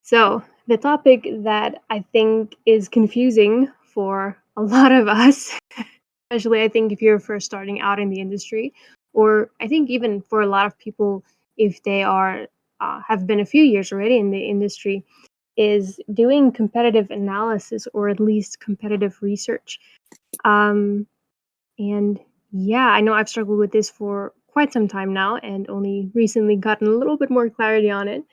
So, the topic that I think is confusing for a lot of us, especially I think if you're first starting out in the industry, or I think even for a lot of people if they are have been a few years already in the industry, is doing competitive analysis or at least competitive research. Um, and yeah, I know I've struggled with this for quite some time now and only recently gotten a little bit more clarity on it,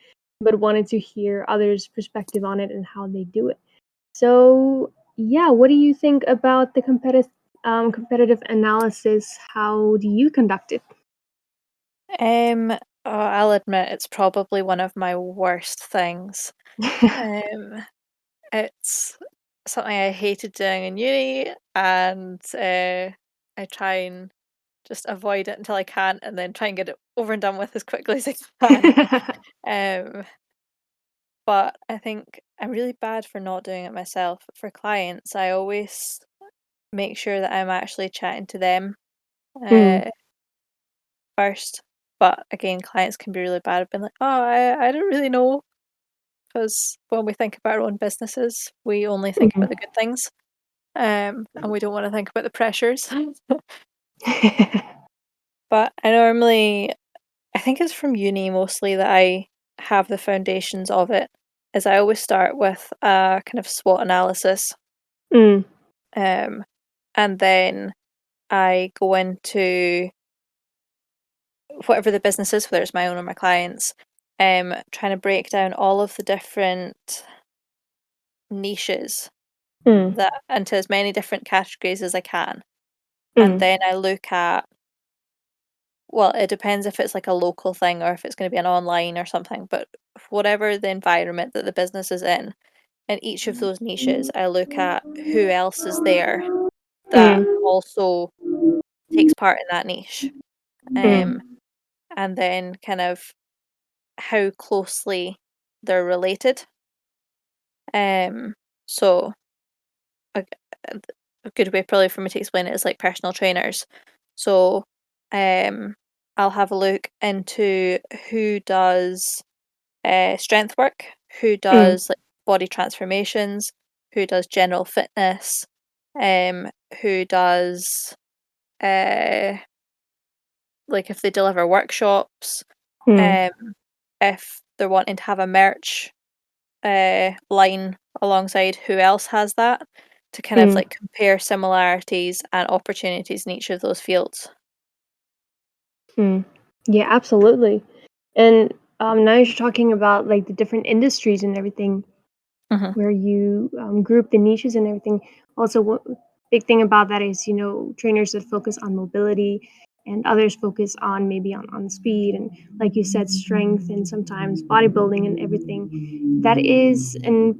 but wanted to hear others' perspective on it and how they do it. So, yeah, what do you think about the competitive analysis? How do you conduct it? Um, I'll admit it's probably one of my worst things. Um, it's something I hated doing in uni, and I try and just avoid it until I can, and then try and get it over and done with as quickly as I can. Um, but I think I'm really bad for not doing it myself. For clients, I always make sure that I'm actually chatting to them Mm. uh, first. But again, clients can be really bad at being like, "Oh, I don't really know." Because when we think about our own businesses, we only think about the Mhm. good things, and we don't want to think about the pressures. But I think it's from uni mostly that I have the foundations of it. Is I always start with a kind of SWOT analysis, Mm. um, and then I go into whatever the business is, whether it's my own or my clients, trying to break down all of the different niches Mm. that into as many different categories as I can. And Mm. then I look at, well, it depends if it's like a local thing or if it's going to be an online or something, but whatever the environment that the business is in each of those niches, I look at who else is there that Mm. also takes part in that niche. Um, Mm. and then kind of how closely they're related. Um, so a, a good way probably for me to explain it is like personal trainers. So, um, I'll have a look into who does strength work, who Mm. does like body transformations, who does general fitness, um, who does uh like if they deliver workshops, Mm. um, if they're wanting to have a merch line alongside who else has that to kind of Mm. like compare similarities and opportunities in each of those fields. Mm. Yeah, absolutely. And now you're talking about like the different industries and everything, Hmm. where you group the niches and everything. Also, what big thing about that is trainers that focus on mobility, and others focus on maybe on speed and, like you said, strength and sometimes bodybuilding and everything. That is an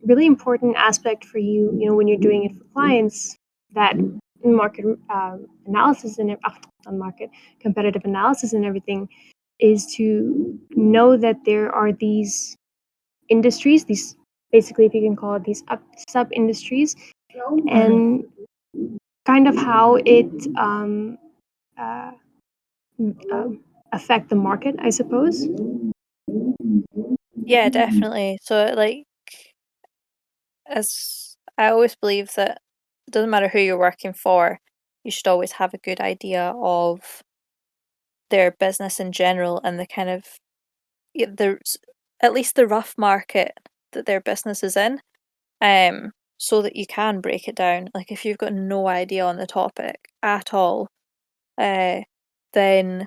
really important aspect for you. When you're doing it for clients, that market analysis and on market competitive analysis and everything is to know that there are these industries, these, basically, if you can call it, these sub industries, Hmm. and kind of how it uh, affect the market, I suppose. Yeah, definitely. So like as I always believe that it doesn't matter who you're working for, you should always have a good idea of their business in general and the kind of the at least the rough market that their business is in. So that you can break it down. Like if you've got no idea on the topic at all, uh, then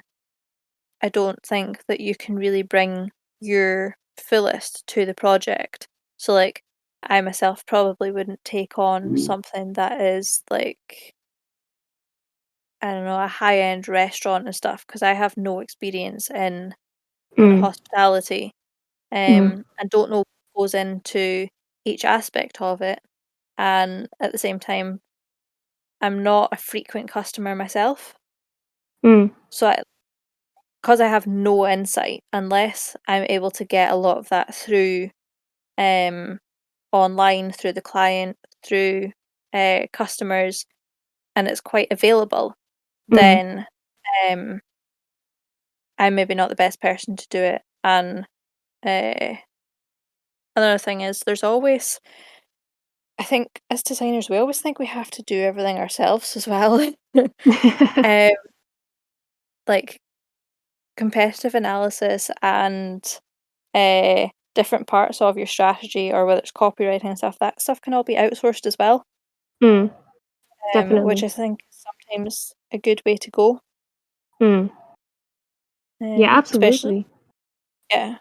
I don't think that you can really bring your fullest to the project. So like I myself probably wouldn't take on something that is like, I don't know, a high-end restaurant and stuff because I have no experience in kind of Mm, hospitality, mm, and don't know what goes into each aspect of it. And at the same time, I'm not a frequent customer myself. mm, So because I have no insight, unless I'm able to get a lot of that through um online, through the client, through customers, and it's quite available, mm, then um I'm maybe not the best person to do it. And uh another thing is there's always I think as designers, we always think we have to do everything ourselves as well. Um, like competitive analysis and different parts of your strategy or whether it's copywriting and stuff, that stuff can all be outsourced as well, Mm, which definitely. I think is sometimes a good way to go. Mm. Yeah, Especially absolutely.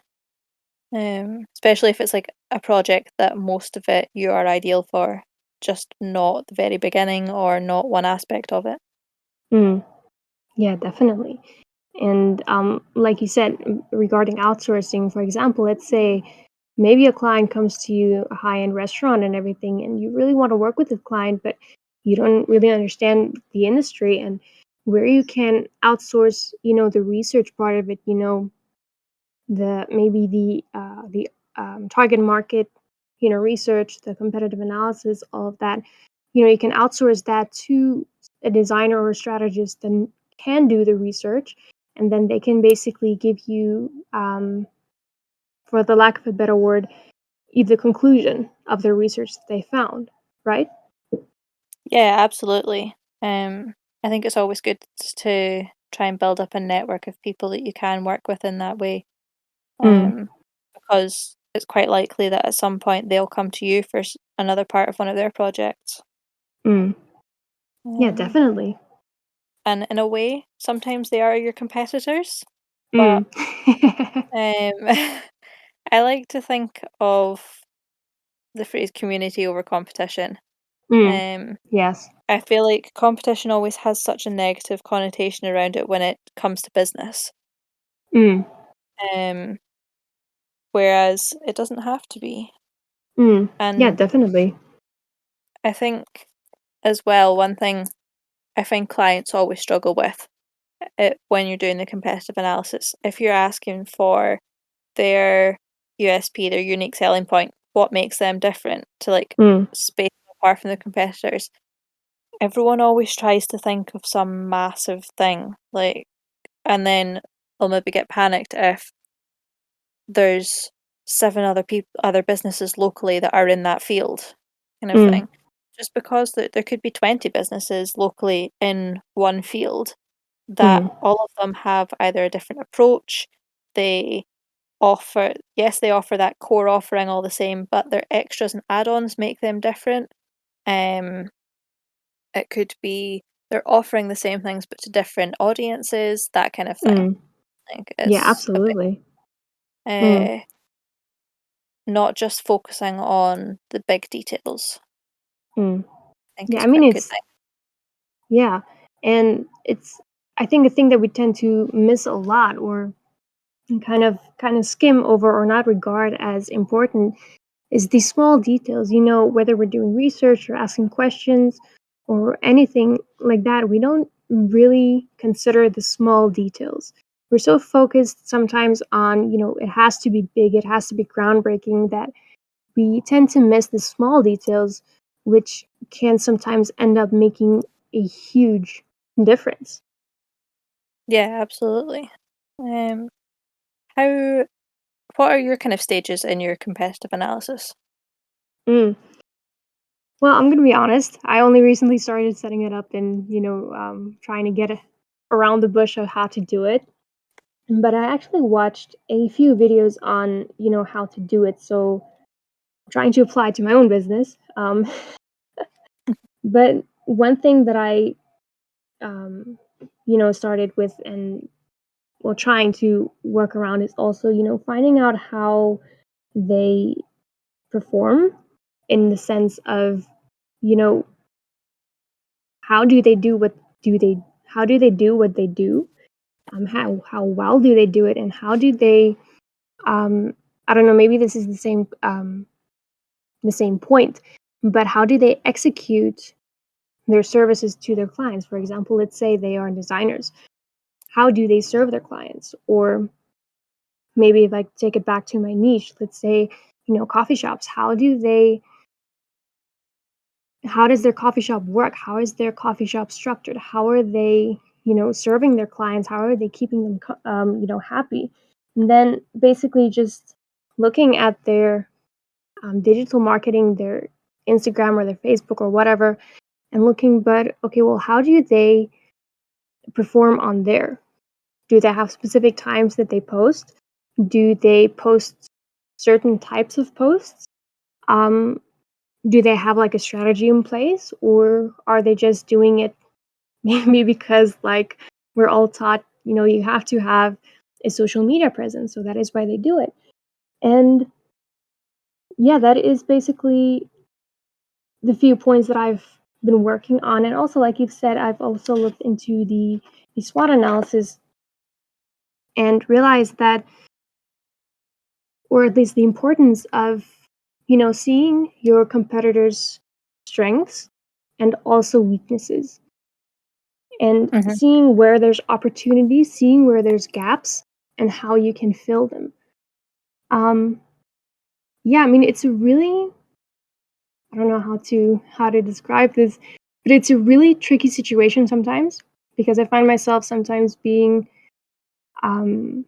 yeah, especially if it's like a project that most of it you are ideal for, just not the very beginning or not one aspect of it. Mm. Yeah, definitely. And like you said, regarding outsourcing, for example, let's say maybe a client comes to you, a high end restaurant and everything, and you really want to work with the client, but you don't really understand the industry and where you can outsource, the research part of it, the maybe the target market, research, the competitive analysis, all of that. You can outsource that to a designer or a strategist that can do the research, and then they can basically give you, for the lack of a better word, the conclusion of the research that they found, right? Yeah, absolutely. I think it's always good to try and build up a network of people that you can work with in that way, Mm, because it's quite likely that at some point they'll come to you for another part of one of their projects. mm. Yeah, Um, definitely. and in a way, sometimes they are your competitors, but Mm. I like to think of the phrase community over competition. Mm. Um, Yes. I feel like competition always has such a negative connotation around it when it comes to business. Mm. Um, Whereas it doesn't have to be. Mm. Yeah, And definitely. I think as well, one thing I find clients always struggle with it when you're doing the competitive analysis, if you're asking for their USP, their unique selling point, what makes them different to like Mm. space them apart from the competitors, everyone always tries to think of some massive thing, like, and then they'll maybe get panicked if there's 7 other businesses locally that are in that field kind of Mm. thing. Just because there could be 20 businesses locally in one field that Mm. all of them have either a different approach, they offer yes, they offer that core offering all the same, but their extras and add-ons make them different. Um, it could be they're offering the same things but to different audiences, that kind of thing. Mm. I think Yeah, it's a bit, absolutely. Mm. uh not just focusing on the big details. Mm. I think Yeah, is I mean, quite a good it's thing. yeah, and it's I think a thing that we tend to miss a lot, or kind of skim over or not regard as important, is these small details. Whether we're doing research or asking questions or anything like that, we don't really consider the small details. We're so focused sometimes on, it has to be big, it has to be groundbreaking, that we tend to miss the small details, which can sometimes end up making a huge difference. Yeah, absolutely. Um, how what are your kind of stages in your competitive analysis? Mm. Well, I'm gonna be honest. I only recently started setting it up and trying to get around the bush of how to do it. But I actually watched a few videos on how to do it. So I'm trying to apply to my own business. But one thing that I started with, and well, trying to work around, is also finding out how they perform, in the sense of you know how do they do what do they how do they do what they do, how well do they do it, and how do they, um I don't know, maybe this is the same point, but how do they execute their services to their clients? For example, let's say they are designers, how do they serve their clients? Or maybe if I take it back to my niche, let's say, coffee shops, how does their coffee shop work? How is their coffee shop structured? How are they, serving their clients? How are they keeping them, happy? And then basically just looking at their digital marketing, their Instagram or their Facebook or whatever, and looking, but okay, well, how do they perform on there? Do they have specific times that they post? Do they post certain types of posts? Um, do they have like a strategy in place, or are they just doing it maybe because like we're all taught, you have to have a social media presence, so that is why they do it. And yeah, that is basically the few points that I've been working on. And also, like you've said, I've also looked into the SWOT analysis and realized that, or at least the importance of, seeing your competitors' strengths and also weaknesses, and Mhm. seeing where there's opportunities, seeing where there's gaps, and how you can fill them. Um, yeah, I mean, it's a really, I don't know how to describe this, but it's a really tricky situation sometimes because I find myself sometimes being, um,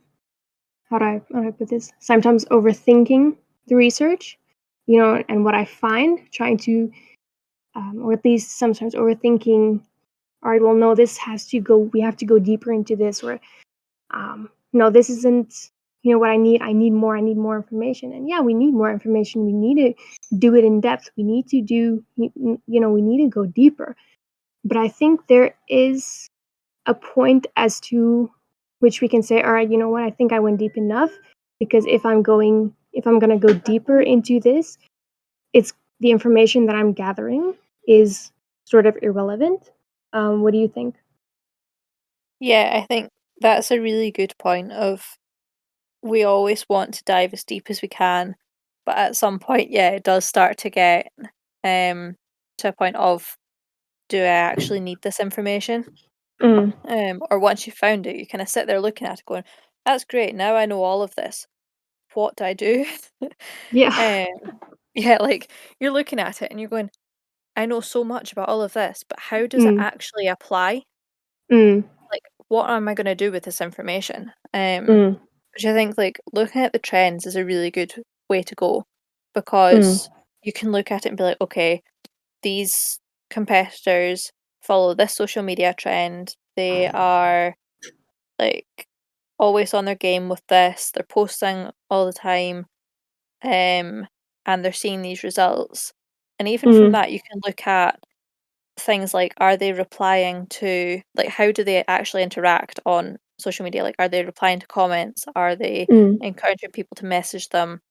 how do I put this? Sometimes overthinking the research, and what I find, trying to, or at least sometimes overthinking. All right, well, no, this has to go. We have to go deeper into this, or no, this isn't. What I need. I need more. I need more information. And yeah, we need more information. We need to do it in depth. We need to do. We need to go deeper. But I think there is a point as to which we can say, all right, you know what, I think I went deep enough, because if I'm going to go deeper into this, it's the information that I'm gathering is sort of irrelevant. What do you think? Yeah, I think that's a really good point of we always want to dive as deep as we can, but at some point, yeah, it does start to get um to a point of do I actually need this information? Mm, Or once you found it, you kind of sit there looking at it going, that's great, now I know all of this. What do I do? yeah. um, yeah, like you're looking at it and you're going, I know so much about all of this, but how does it Mm, actually apply? mm, Like, what am I going to do with this information? mm, Which I think, like, looking at the trends is a really good way to go mm, because you can look at it and be like, okay, these competitors follow this social media trend. They are like always on their game with this. They're posting all the time, and they're seeing these results. And even from mm, that, you can look at things like are they replying to like how do they actually interact on social media? Like are they replying to comments? Are they mm, encouraging people to message them?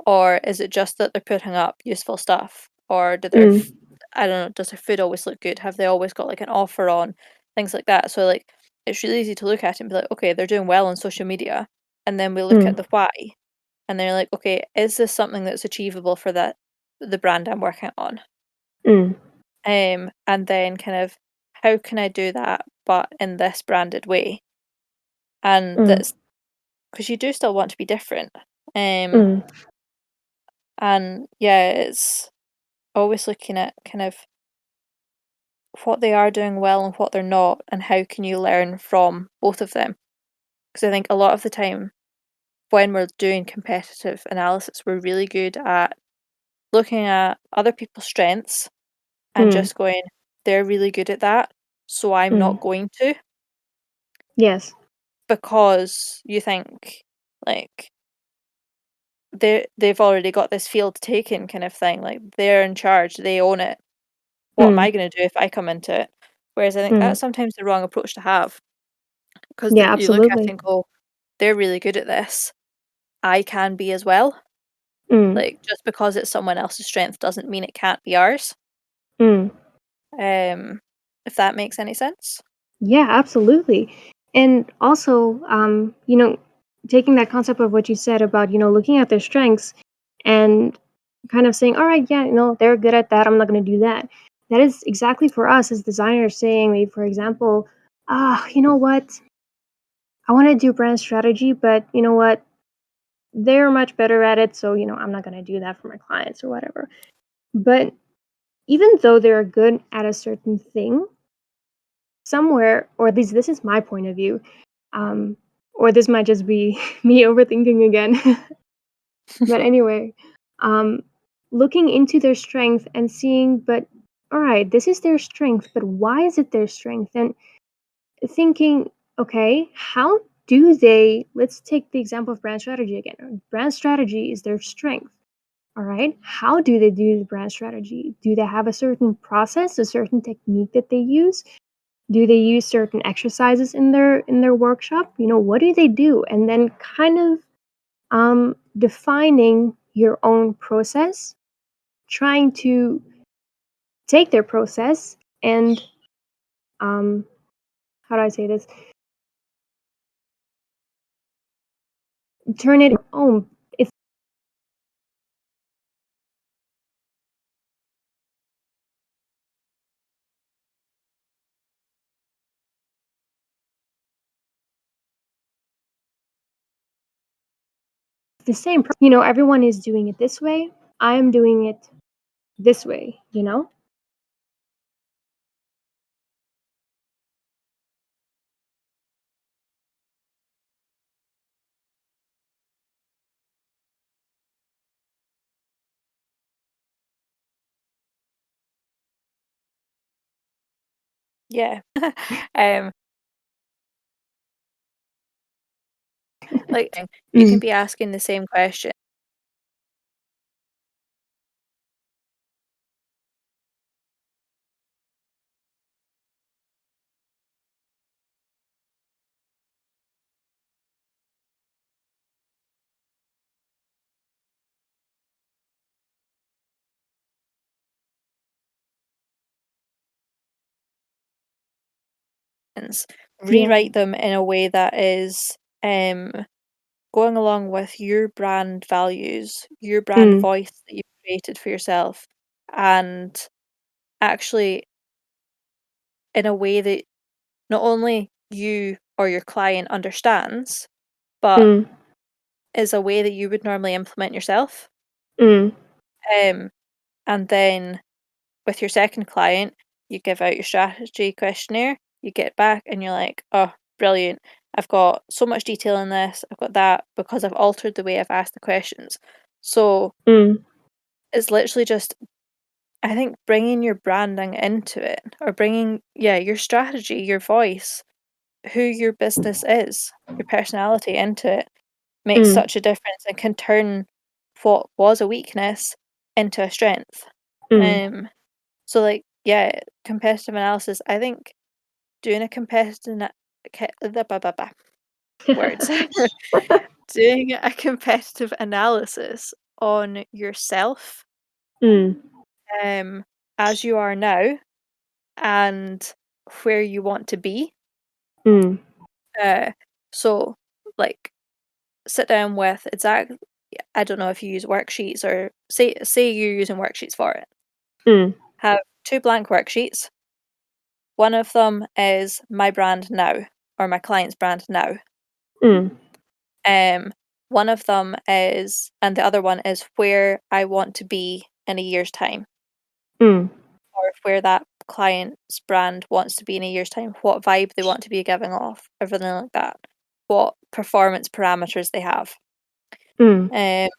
Or is it just that they're putting up useful stuff? Or do mm, I don't know, does their food always look good? Have they always got like an offer on? Things like that. So like it's really easy to look at it and be like, okay, they're doing well on social media. And then we look mm, at the why. And they're like, okay, is this something that's achievable for the brand I'm working on? mm, And then kind of how can I do that but in this branded way? And mm, that's because you do still want to be different. Um mm, and yeah, it's always looking at kind of what they are doing well and what they're not, and how can you learn from both of them? Because I think a lot of the time when we're doing competitive analysis, we're really good at looking at other people's strengths and mm, just going, they're really good at that, so I'm mm. not going to, Yes. because you think like they've already got this field taken kind of thing. Like they're in charge, they own it. What am Mm, I going to do if I come into it? Whereas I think mm. that's sometimes the wrong approach to have because Yeah, you look at it absolutely. and go, they're really good at this. I can be as well. Mm, Like just because it's someone else's strength doesn't mean it can't be ours. mm. Um, if that makes any sense. Yeah, absolutely. And also, taking that concept of what you said about, looking at their strengths and kind of saying, all right, yeah, they're good at that. I'm not going to do that. That is exactly for us as designers saying, maybe, for example, you know what? I want to do brand strategy, but you know what? They're much better at it. So, I'm not going to do that for my clients or whatever. But even though they're good at a certain thing, somewhere, or at least this is my point of view, um, or this might just be me overthinking again. But anyway, um, looking into their strength and seeing, but all right, this is their strength, but why is it their strength? And thinking, okay, how do they, let's take the example of brand strategy again. Brand strategy is their strength. All right. How do they do the brand strategy? Do they have a certain process, a certain technique that they use? Do they use certain exercises in their workshop? What do they do? And then kind of defining your own process, trying to take their process and um, how do I say this? Turn it on. It's the same. Everyone is doing it this way. I am doing it this way. Yeah. Um, like, you can Mm. be asking the same question. Yeah. Rewrite them in a way that is um, going along with your brand values, your brand Mm. voice that you've created for yourself, and actually in a way that not only you or your client understands, but Mm. is a way that you would normally implement yourself. Mm. Um, and then with your second client, you give out your strategy questionnaire, you get back and you're like, oh, brilliant. I've got so much detail in this, I've got that because I've altered the way I've asked the questions. So Mm. it's literally just, I think, bringing your branding into it or bringing, yeah, your strategy, your voice, who your business is, your personality into it makes Mm. such a difference and can turn what was a weakness into a strength. Mm. Um, so like, yeah, competitive analysis. I think doing a the blah, blah, blah, words, doing a competitive analysis on yourself, Mm. um, as you are now and where you want to be. Mm. Uh, so like sit down with exact. I don't know if you use worksheets or say you're using worksheets for it. Mm. Have two blank worksheets. One of them is my brand now or my client's brand now. Mm. Um, one of them is, and the other one is where I want to be in a year's time, Mm. or where that client's brand wants to be in a year's time, what vibe they want to be giving off, everything like that, what performance parameters they have. Mm. Um,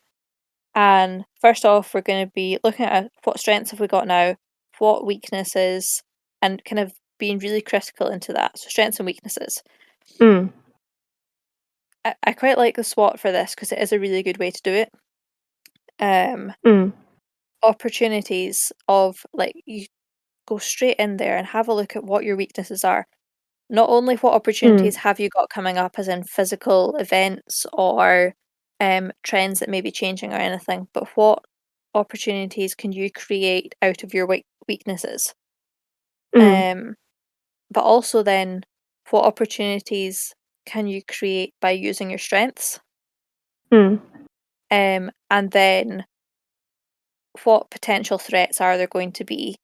and first off, we're going to be looking at what strengths have we got now, what weaknesses, and kind of being really critical into that. So strengths and weaknesses. Mm. I quite like the SWOT for this because it is a really good way to do it. Um, Mm. opportunities of like you go straight in there and have a look at what your weaknesses are. Not only what Mm. opportunities have you got coming up, as in physical events or trends that may be changing or anything, but what opportunities can you create out of your weaknesses? Mm. Um, but also then, what opportunities can you create by using your strengths? Mm. And then what potential threats are there going to be?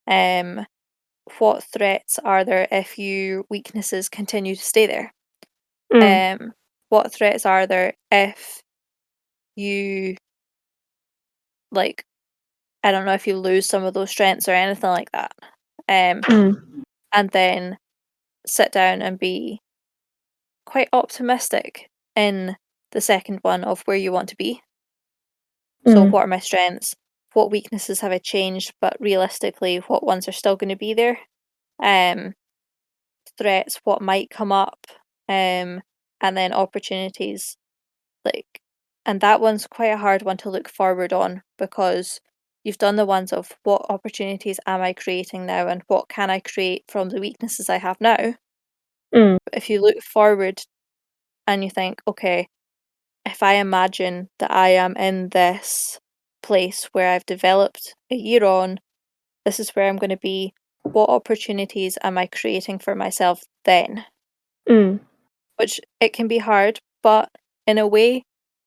Um, what threats are there if your weaknesses continue to stay there? Mm. Um, what threats are there if you like I don't know if you lose some of those strengths or anything like that. Um, Mm. and then sit down and be quite optimistic in the second one of where you want to be. So Mm. what are my strengths? what weaknesses have I changed, but realistically, what ones are still gonna be there? Um, Threats, what might come up, um, and then opportunities, like and that one's quite a hard one to look forward on because you've done the ones of what opportunities am I creating now and what can I create from the weaknesses I have now. Mm, But if you look forward and you think, okay, if I imagine that I am in this place where I've developed a year on, this is where I'm going to be. What opportunities am I creating for myself then? mm, Which it can be hard, but in a way,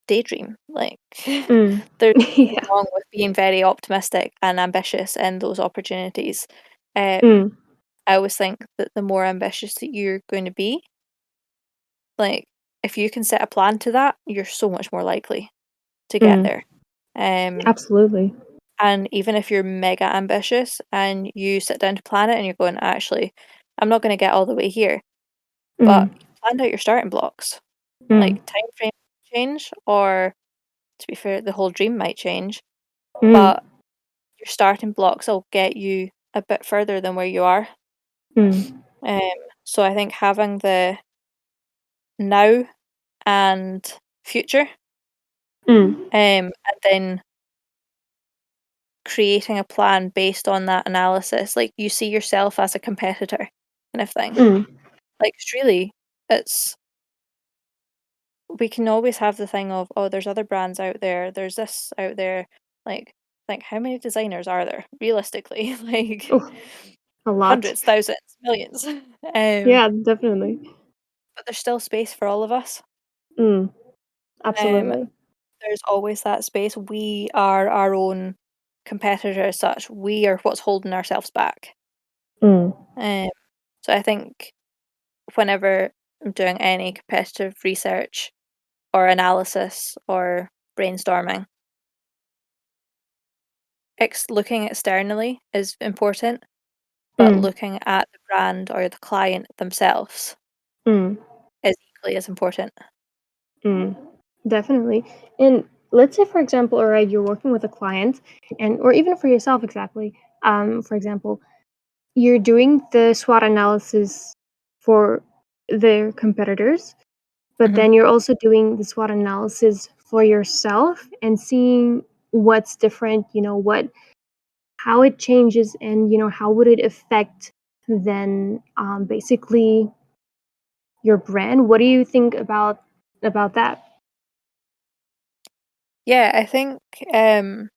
daydream. Like, mm. there's nothing Yeah. wrong with being very optimistic and ambitious in those opportunities. Um, Mm, I always think that the more ambitious that you're going to be, like, if you can set a plan to that, you're so much more likely to get mm. there. Um, Absolutely. and even if you're mega ambitious and you sit down to plan it and you're going, actually, I'm not going to get all the way here, but Mm, you planned out your starting blocks. mm, Like time frame change, or to be fair, the whole dream might change, mm, but your starting blocks will get you a bit further than where you are. mm, Um, so I think having the now and future, mm, and then creating a plan based on that analysis, like you see yourself as a competitor kind of thing. mm, Like, 'cause really, it's we can always have the thing of, oh, there's other brands out there, there's this out there. Like how many designers are there realistically? Like oh, a lot. hundreds, thousands, millions. Yeah, definitely. But there's still space for all of us. Mm, Um, absolutely. there's always that space. We are our own competitor as such. We are what's holding ourselves back. Mm, Um, so I think whenever I'm doing any competitive research or analysis or brainstorming, looking externally is important, but mm, looking at the brand or the client themselves mm, is equally as important. mm. Definitely. And let's say, for example, all right, you're working with a client, and or even for yourself, exactly. For example, you're doing the SWOT analysis for their competitors, but Mhm. then you're also doing the SWOT analysis for yourself and seeing what's different, what how it changes, and how would it affect then basically your brand. What do you think about that? Yeah, I think um,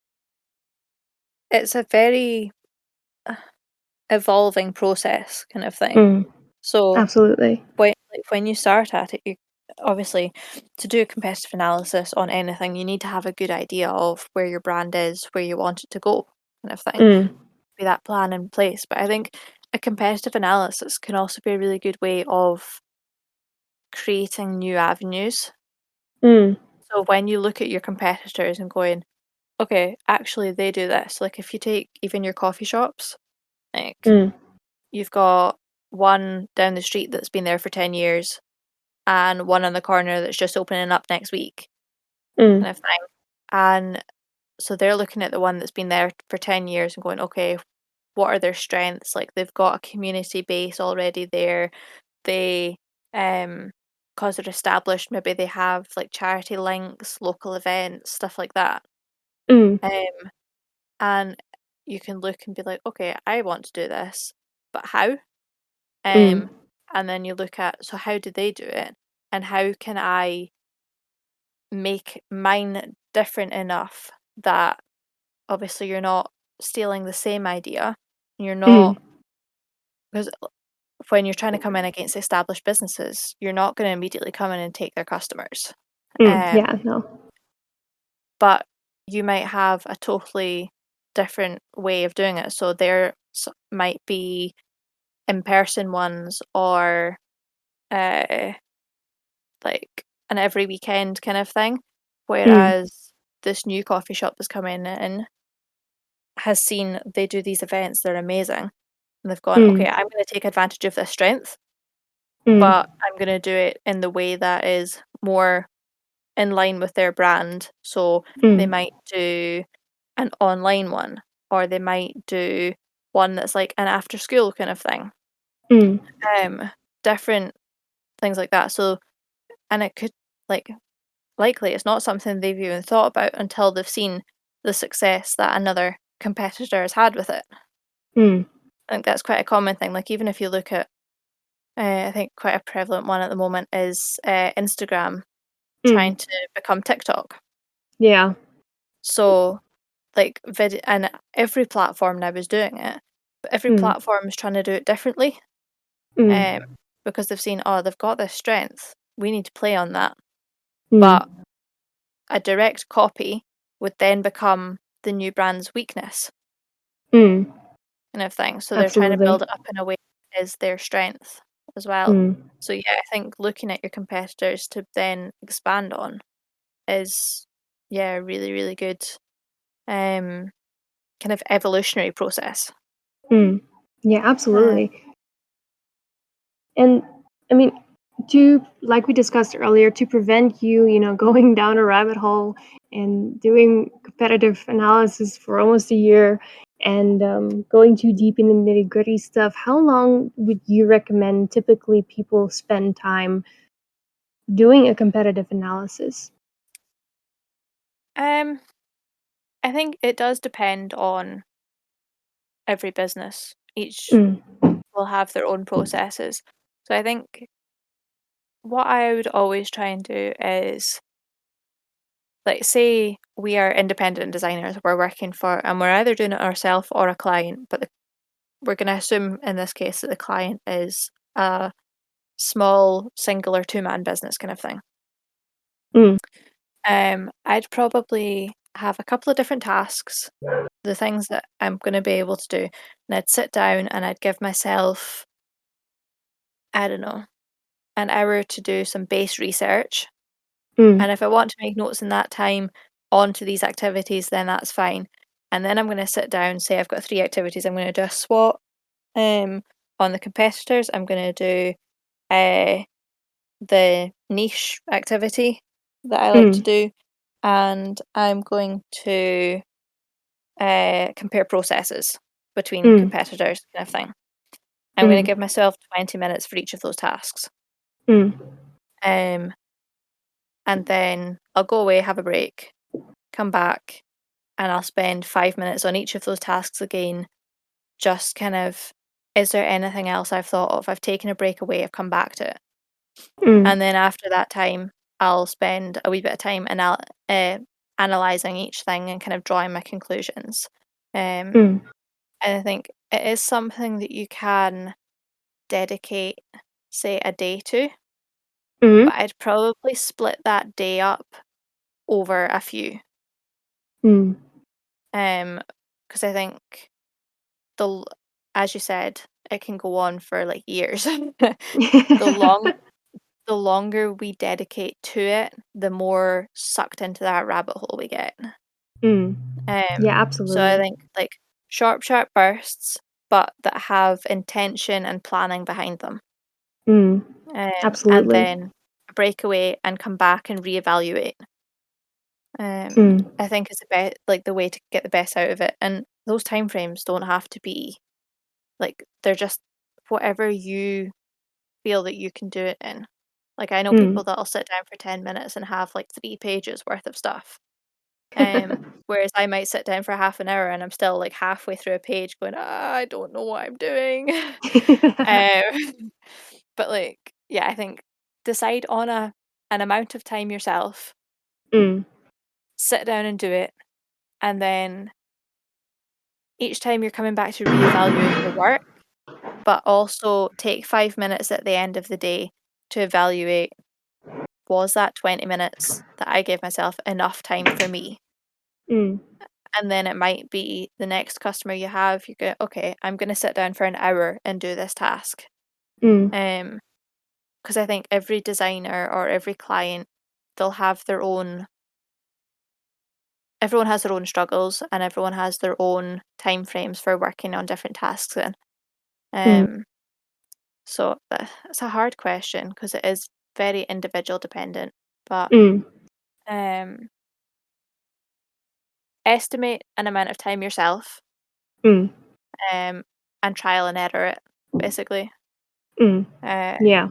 it's a very evolving process kind of thing. Mm, So absolutely. when you start at it, you obviously to do a competitive analysis on anything, you need to have a good idea of where your brand is, where you want it to go, kind of thing. Mm, Be that plan in place. But I think a competitive analysis can also be a really good way of creating new avenues. mm, So when you look at your competitors and going, okay, actually they do this. Like if you take even your coffee shops, like mm, you've got one down the street that's been there for 10 years and one on the corner that's just opening up next week, mm, kind of thing. And so they're looking at the one that's been there for 10 years and going, okay, what are their strengths? Like they've got a community base already there. They, um, because they're established, maybe they have like charity links, local events, stuff like that. mm, Um, and you can look and be like, okay, I want to do this, but how? mm, Um, and then you look at, so how do they do it? And how can I make mine different enough that obviously you're not stealing the same idea. You're mm, not, because when you're trying to come in against established businesses, you're not going to immediately come in and take their customers. Um, yeah, no. but you might have a totally different way of doing it. So there might be in-person ones or uh, like an every weekend kind of thing. Mm, Whereas this new coffee shop that's coming in has seen they do these events, they're amazing. And they've gone, okay, mm, I'm going to take advantage of this strength, mm, but I'm going to do it in the way that is more in line with their brand. So they mm, might do an online one, or they might do one that's like an after school kind of thing. Mm. Different things like that. So, and it could like likely it's not something they've even thought about until they've seen the success that another competitor has had with it. Mm. I think that's quite a common thing. Like even if you look at, I think quite a prevalent one at the moment is Instagram Mm. trying to become TikTok. Yeah. So like video, and every platform now is doing it, but every Mm. platform is trying to do it differently. Mm. Um, because they've seen, oh, they've got this strength. We need to play on that. Mm. But a direct copy would then become the new brand's weakness Mm. kind of thing. So they're trying to Absolutely. build it up in a way that is their strength as well. Mm. So yeah, I think looking at your competitors to then expand on is yeah, a really, really good um kind of evolutionary process. Mm. Yeah, Uh, absolutely. And I mean, to like we discussed earlier, to prevent you, going down a rabbit hole and doing competitive analysis for almost a year and going too deep in the nitty gritty stuff, how long would you recommend typically people spend time doing a competitive analysis? um, I think it does depend on every business. Each Mm. will have their own processes. So I think what I would always try and do is like say we are independent designers, we're working for and we're either doing it ourselves or a client, but we're going to assume in this case that the client is a small single or two-man business kind of thing. Mm. I'd probably have a couple of different tasks, the things that I'm going to be able to do, and I'd sit down and I'd give myself, I don't know, an hour to do some base research. Mm. And if I want to make notes in that time onto these activities, then that's fine. And then I'm going to sit down, say I've got three activities. I'm going to do a SWOT on the competitors. I'm going to do uh, the niche activity that I like to Mm. do. And I'm going to compare processes between Mm. competitors, kind of thing. I'm going to Mm. give myself 20 minutes for each of those tasks. Mm. Um, and then I'll go away, have a break, come back, and I'll spend 5 minutes on each of those tasks again. Just kind of, is there anything else I've thought of? I've taken a break away, I've come back to it. Mm. And then after that time, I'll spend a wee bit of time analysing each thing and kind of drawing my conclusions. Um, Mm. and I think it is something that you can dedicate, say, a day to, Mm. but I'd probably split that day up over a few. Mm. Um, because I think the l as you said, it can go on for, like, years. The long the longer we dedicate to it, the more sucked into that rabbit hole we get. Mm. Yeah, So I absolutely. think, like, sharp bursts, but that have intention and planning behind them. Mm. And Absolutely. then a breakaway and come back and reevaluate. Mm. I think is the like, the way to get the best out of it, and those timeframes don't have to be like, they're just whatever you feel that you can do it in. Like, I know people Mm. that'll sit down for 10 minutes and have, like, 3 pages worth of stuff. Whereas I might sit down for half an hour and I'm still, like, halfway through a page going, "Ah, I don't know what I'm doing." Um, but, like, yeah, I think decide on an amount of time yourself, Mm. sit down and do it, and then each time you're coming back to reevaluate your work, but also take 5 minutes at the end of the day to evaluate, was that 20 minutes that I gave myself enough time for me? Mm. And then it might be the next customer you have, you go, okay, I'm going to sit down for an hour and do this task. Mm. Um, because I think every designer or every client, they'll have their own, everyone has their own struggles and everyone has their own time frames for working on different tasks in. Mm. Um, so it's a hard question because it is very individual dependent. But Mm. um, estimate an amount of time yourself, Mm. um, and trial and error it, basically. Mm. Uh, Yeah.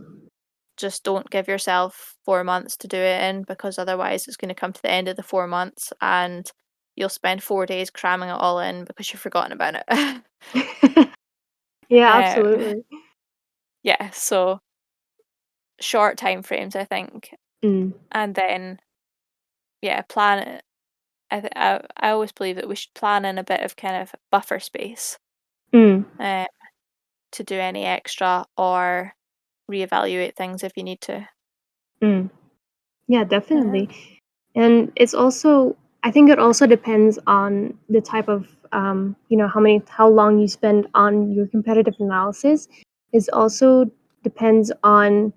just don't give yourself 4 months to do it in because otherwise it's gonna come to the end of the 4 months and you'll spend 4 days cramming it all in because you've forgotten about it. Yeah, Um, absolutely. yeah, so short time frames, I think, Mm. and then, yeah, plan it. I always believe that we should plan in a bit of kind of buffer space, Mm. uh, to do any extra or reevaluate things if you need to. Mm. Yeah, Um, definitely. And it's also, I think it also depends on the type of, how long you spend on your competitive analysis. Is also depends on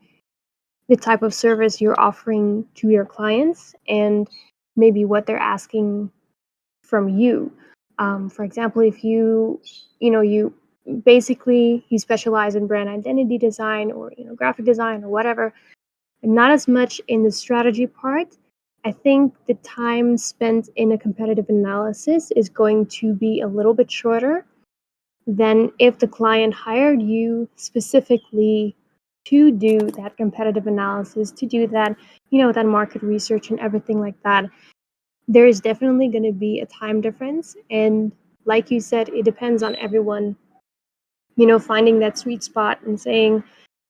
the type of service you're offering to your clients and maybe what they're asking from you. For example, if you basically you specialize in brand identity design or graphic design or whatever, not as much in the strategy part. I think the time spent in a competitive analysis is going to be a little bit shorter than if the client hired you specifically to do that competitive analysis, to do that, that market research and everything like that. There is definitely going to be a time difference. And like you said, it depends on everyone, finding that sweet spot and saying,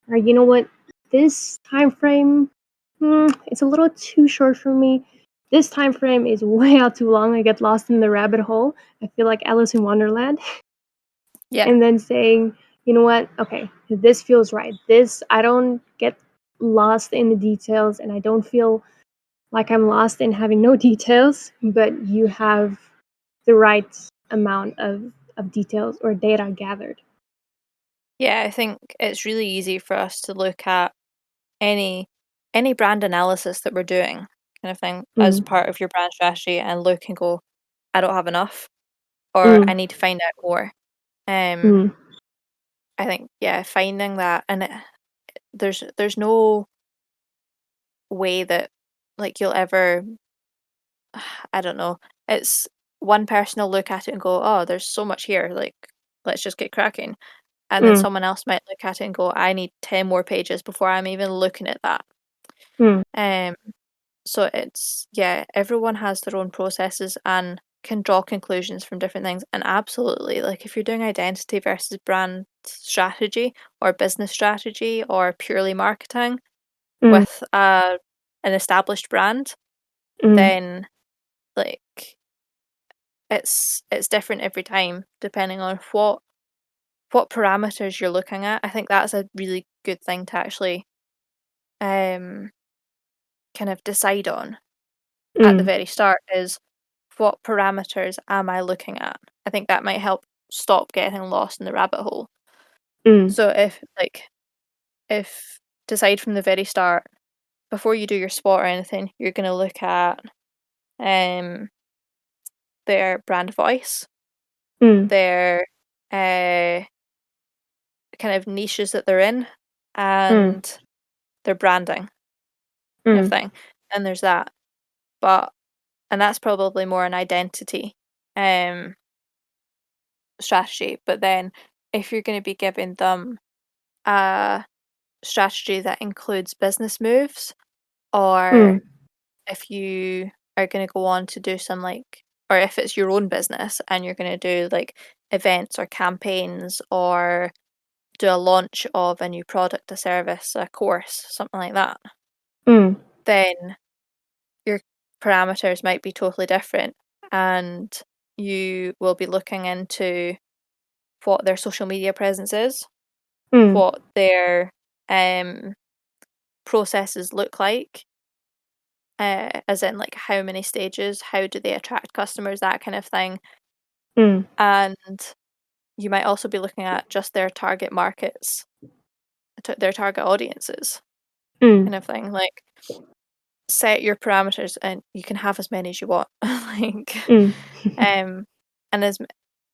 or you know what, this time frame, it's a little too short for me. This time frame is way out too long. I get lost in the rabbit hole. I feel like Alice in Wonderland. yeah, And then saying, you know what, okay, this feels right. This, I don't get lost in the details and I don't feel like I'm lost in having no details, but you have the right amount of details or data gathered. yeah, I think it's really easy for us to look at any any brand analysis that we're doing kind of thing as Mm, part of your brand strategy and look and go, I don't have enough or I mm, need to find out more. Um, mm, I think yeah, finding that and there's no way that like you'll ever I don't know. It's one person will look at it and go, "Oh, there's so much here. Like, let's just get cracking." And then mm, someone else might look at it and go, "I need 10 more pages before I'm even looking at that." mm, Um, so it's yeah, everyone has their own processes and can draw conclusions from different things. And absolutely, like if you're doing identity versus brand strategy or business strategy or purely marketing mm, with an established brand, mm, then like it's different every time depending on what parameters you're looking at. I think that's a really good thing to actually um kind of decide on at the mm, very start is what parameters am I looking at? I think that might help stop getting lost in the rabbit hole. mm, So if decide from the very start before you do your SWOT or anything, you're going to look at um their brand voice, mm, their uh kind of niches that they're in, mm, and their branding kind of mm, thing. And there's that. But and that's probably more an identity um strategy. But then if you're going to be giving them a strategy that includes business moves, or mm, if you are going to go on to do some like or if it's your own business and you're going to do like events or campaigns or do a launch of a new product, a service, a course, something like that, mm, then your parameters might be totally different and you will be looking into what their social media presence is, mm, what their um, processes look like, as in like how many stages, how do they attract customers, that kind of thing. mm, And you might also be looking at just their target markets, their target audiences, mm, kind of thing. Like set your parameters and you can have as many as you want. like mm, um and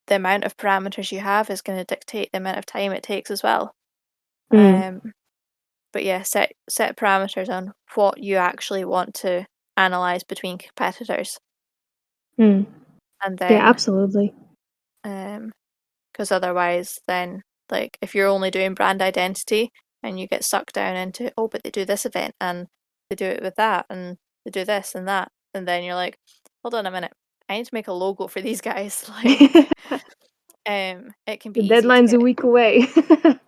the amount of parameters you have is going to dictate the amount of time it takes as well. mm, Um but yeah, set parameters on what you actually want to analyze between competitors. mm. And Yeah, then, absolutely. because otherwise then, like, if you're only doing brand identity and you get sucked down into, "Oh, but they do this event, and they do it with that, and they do this and that," and then you're like, "Hold on a minute, I need to make a logo for these guys." Like, The it can be easy to deadline's a get. week away.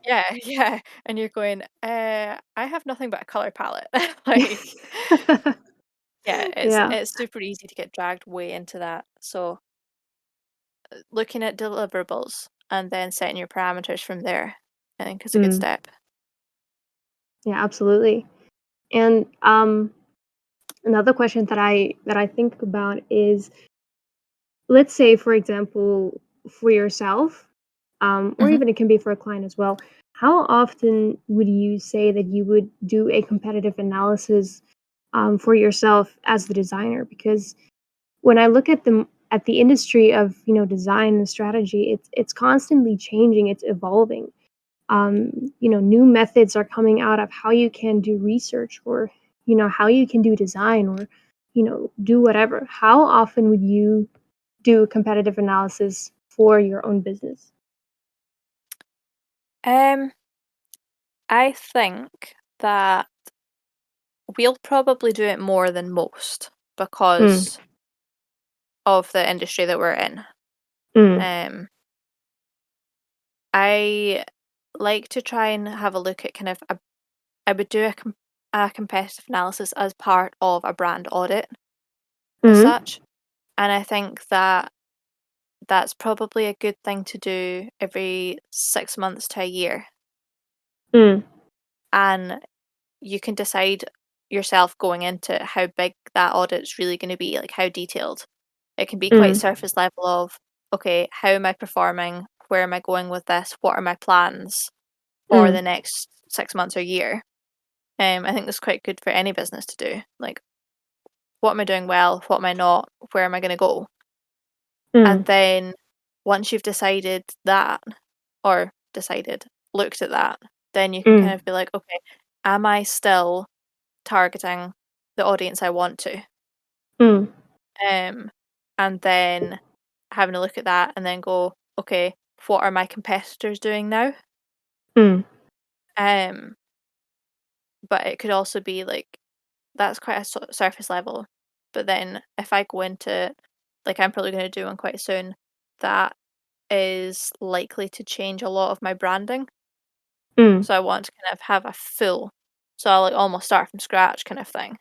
Yeah, yeah, and you're going, I have nothing but a color palette." Like, yeah, Yeah. it's super easy to get dragged way into that. So, looking at deliverables and then setting your parameters from there, I think is a good Mm. step. Yeah, absolutely. And another question that I think about is, let's say, for example, for yourself, or Mhm. even it can be for a client as well. How often would you say that you would do a competitive analysis for yourself as the designer? Because when I look at the industry of design and strategy, it's constantly changing, it's evolving. New methods are coming out of how you can do research, or how you can do design, or do whatever. How often would you do competitive analysis for your own business? Um, I think that we'll probably do it more than most Mm, because of the industry that we're in. mm, Um, I like to try and have a look at kind of I would do a competitive analysis as part of a brand audit as mm, such, and I think that that's probably a good thing to do every 6 months to a year, mm, and you can decide yourself going into how big that audit's really gonna be, like, how detailed. It can be quite mm, surface level of, "Okay, how am I performing? Where am I going with this? What are my plans for mm, the next 6 months or year?" I think that's quite good for any business to do. Like, what am I doing well? What am I not? Where am I gonna go? And mm, then once you've decided that, or decided, looked at that, then you can mm, kind of be like, "Okay, am I still targeting the audience I want to?" mm, Um, and then having a look at that and then go, "Okay, what are my competitors doing now?" mm, Um, but it could also be like that's quite a surface level. But then if I go into, like, I'm probably going to do one quite soon, that is likely to change a lot of my branding. mm, So I want to kind of have a full, so I'll like almost start from scratch kind of thing.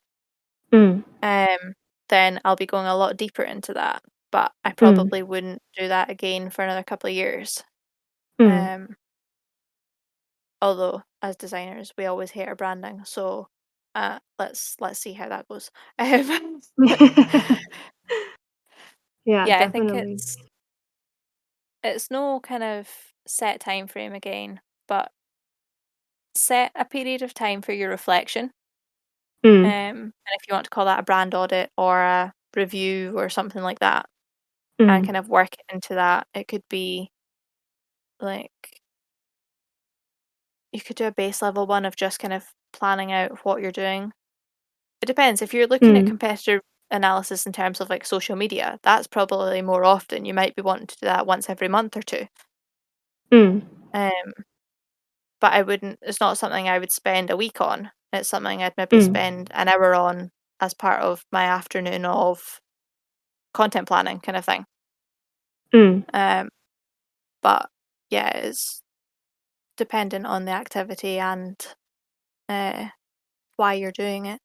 mm, Um, then I'll be going a lot deeper into that, but I mm, probably wouldn't do that again for another couple of years. mm. Um, although as designers, we always hate our branding, so let's see how that goes. Um, Yeah, yeah, I think definitely. it's no kind of set time frame again, but set a period of time for your reflection. Mm, And if you want to call that a brand audit or a review or something like that, and mm, kind of work into that, it could be like you could do a base level one of just kind of planning out what you're doing. It depends. If you're looking at mm, competitor analysis in terms of like social media, that's probably more often. You might be wanting to do that once every month or two. mm, Um, but I wouldn't, it's not something I would spend a week on. It's something I'd maybe mm, spend an hour on as part of my afternoon of content planning kind of thing. mm, Um, but yeah, it's dependent on the activity and uh, why you're doing it.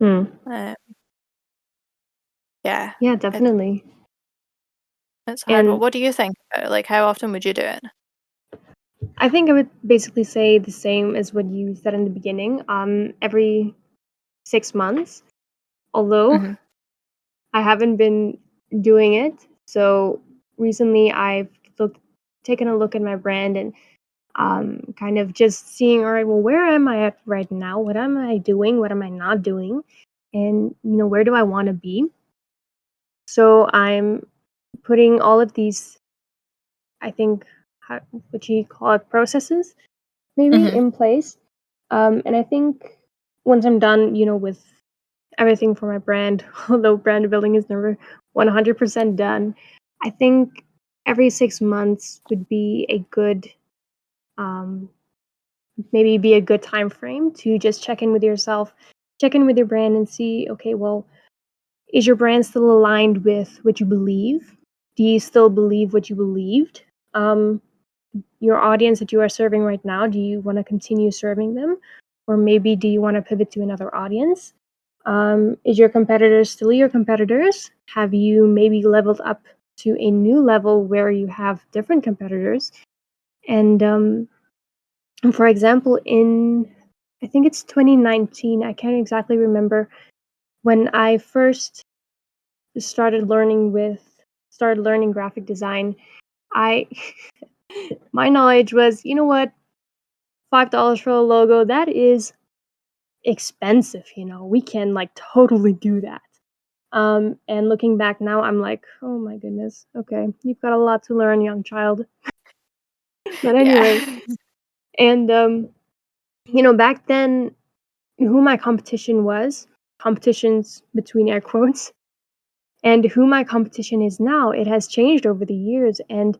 mm. Uh, yeah, Yeah, it, definitely. it's a hard one. And What do you think about it? Like, how often would you do it? I think I would basically say the same as what you said in the beginning. Every 6 months, although Hmm. I haven't been doing it. So recently, I've looked, taken a look at my brand, and kind of just seeing, all right, well, where am I at right now? What am I doing? What am I not doing? And where do I want to be? So I'm putting all of these, I think, how, what you call it, processes maybe Hmm. in place. And I think once I'm done, with everything for my brand, although brand building is never 100% done. I think every 6 months would be a good, um, maybe be a good time frame to just check in with yourself, check in with your brand and see, okay, well, is your brand still aligned with what you believe? Do you still believe what you believed? Um, your audience that you are serving right now, do you want to continue serving them? Or maybe do you want to pivot to another audience? Is your competitors still your competitors? Have you maybe leveled up to a new level where you have different competitors? And for example, in I think it's 2019, I can't exactly remember, when I first started learning with started learning graphic design, I my knowledge was, you know what, $5 for a logo, that is expensive, we can like totally do that. And looking back now, I'm like, oh my goodness, okay, you've got a lot to learn, young child. But Yeah. anyway, and back then, who my competition was, competitions between air quotes, and who my competition is now, it has changed over the years. And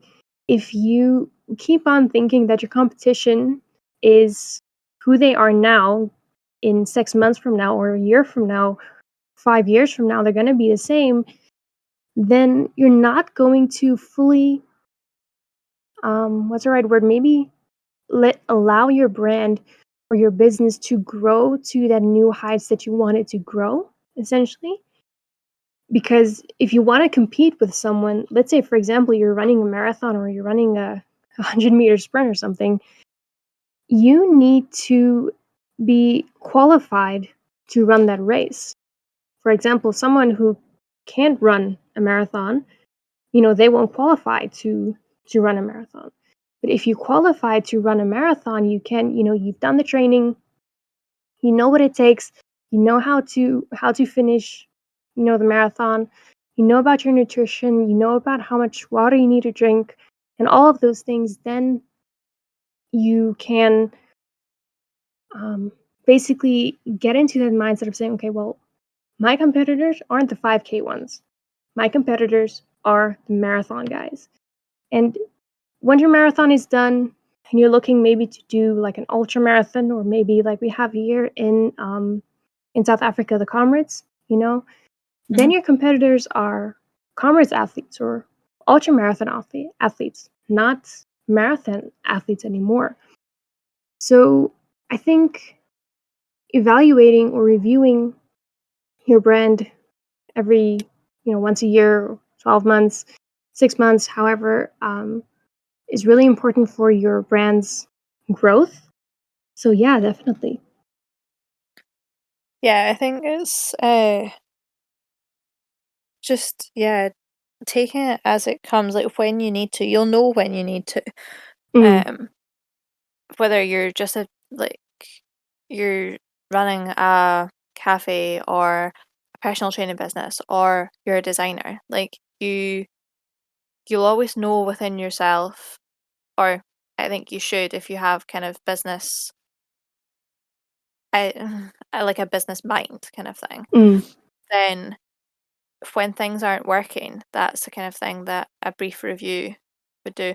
if you keep on thinking that your competition is who they are now, in 6 months from now, or a year from now, 5 years from now, they're going to be the same, then you're not going to fully, what's the right word? Maybe allow your brand or your business to grow to that new heights that you want it to grow, essentially. Because if you want to compete with someone, let's say, for example, you're running a marathon or you're running a 100-meter sprint or something, you need to be qualified to run that race. For example, someone who can't run a marathon, they won't qualify to run a marathon. But if you qualify to run a marathon, you can, you've done the training, you know what it takes, you know how to finish, the marathon, you know about your nutrition, you know about how much water you need to drink, and all of those things, then you can um, basically get into that mindset of saying, okay, well, my competitors aren't the 5K ones. My competitors are the marathon guys. And when your marathon is done and you're looking maybe to do like an ultra marathon, or maybe like we have here in South Africa, the comrades, then Mhm. your competitors are comrades athletes or ultra marathon athletes, not marathon athletes anymore. So I think evaluating or reviewing your brand every, once a year, 12 months, 6 months, however, is really important for your brand's growth. So yeah, definitely. Yeah, I think it's, just, yeah, taking it as it comes, like, when you need to, you'll know when you need to. Mm, Um, whether you're just you're running a cafe or a personal training business or you're a designer, like, you'll always know within yourself, or I think you should if you have kind of business, I like a business mind kind of thing, mm, then when things aren't working, that's the kind of thing that a brief review would do.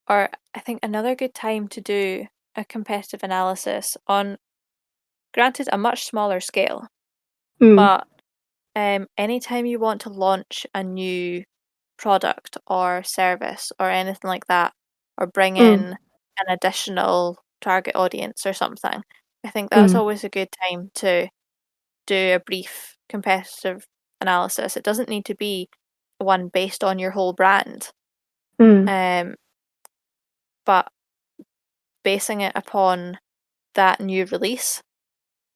Or I think another good time to do a competitive analysis on, granted, a much smaller scale, mm, but anytime you want to launch a new product or service or anything like that, or bring mm, in an additional target audience or something, I think that's mm, always a good time to do a brief competitive analysis. It doesn't need to be one based on your whole brand, mm, um, but basing it upon that new release,